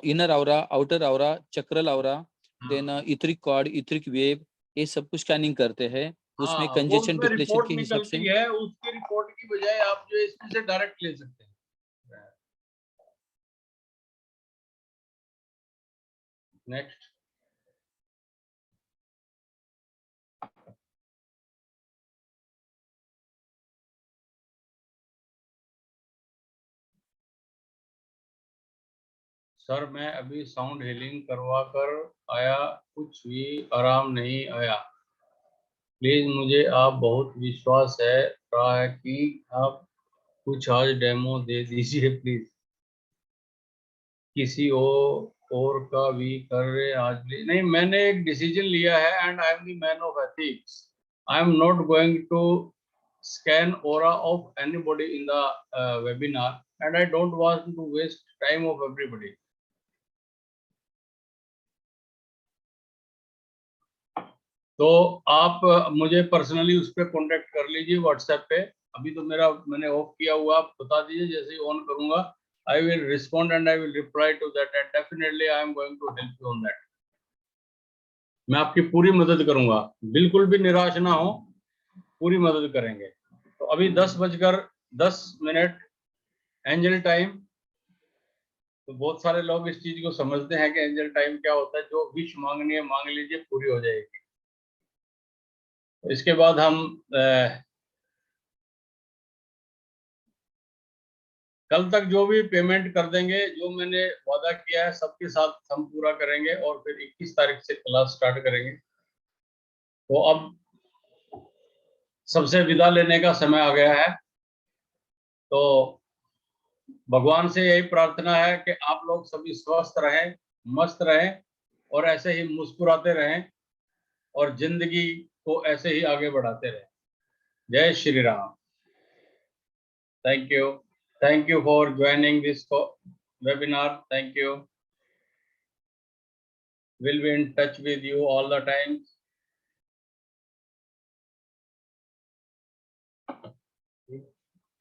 inner aura, outer aura, chakral aura, then etheric cord, etheric wave, ये सब कुछ स्कैनिंग करते हैं। उसमें हाँ वो कंजेशन उसमें डिप्लेशन रिपोर्ट के हिसाब से। निकलती है, उसकी रिपोर्ट की बजाय आप जो है इसमें से डायरेक्ट ले सकते हैं। नेक्स्ट। सर मैं अभी साउंड हीलिंग करवा कर आया, कुछ भी आराम नहीं आया। प्लीज मुझे आप बहुत विश्वास है रहा है कि आप कुछ आज डेमो दे दीजिए प्लीज। किसी और का भी कर रहे आज भी नहीं। मैंने एक डिसीजन लिया है and I am the man of ethics. I am not going to scan aura of anybody in the webinar and I don't want to waste time of everybody. तो आप मुझे पर्सनली उस पर कॉन्टेक्ट कर लीजिए WhatsApp पे। अभी तो मैंने ऑफ किया हुआ, आप बता दीजिए, जैसे ही ऑन करूंगा I will respond and I will reply to that and definitely I am going to help you on that. मैं आपकी पूरी मदद करूंगा, बिल्कुल भी निराश ना हो, पूरी मदद करेंगे। तो अभी 10:10 एंजल टाइम। तो बहुत सारे लोग इस चीज को समझते हैं कि एंजल टाइम क्या होता है। जो विश मांगनी है मांग लीजिए, पूरी हो जाएगी। तो इसके बाद हम कल तक जो भी पेमेंट कर देंगे, जो मैंने वादा किया है सबके साथ हम पूरा करेंगे और फिर 21 तारीख से क्लास स्टार्ट करेंगे। तो अब सबसे विदा लेने का समय आ गया है। तो भगवान से यही प्रार्थना है कि आप लोग सभी स्वस्थ रहें, मस्त रहें और ऐसे ही मुस्कुराते रहें और जिंदगी को ऐसे ही आगे बढ़ाते रहें। जय Shri Ram. Thank you for joining this webinar. Thank you. We'll be in touch with you all the time.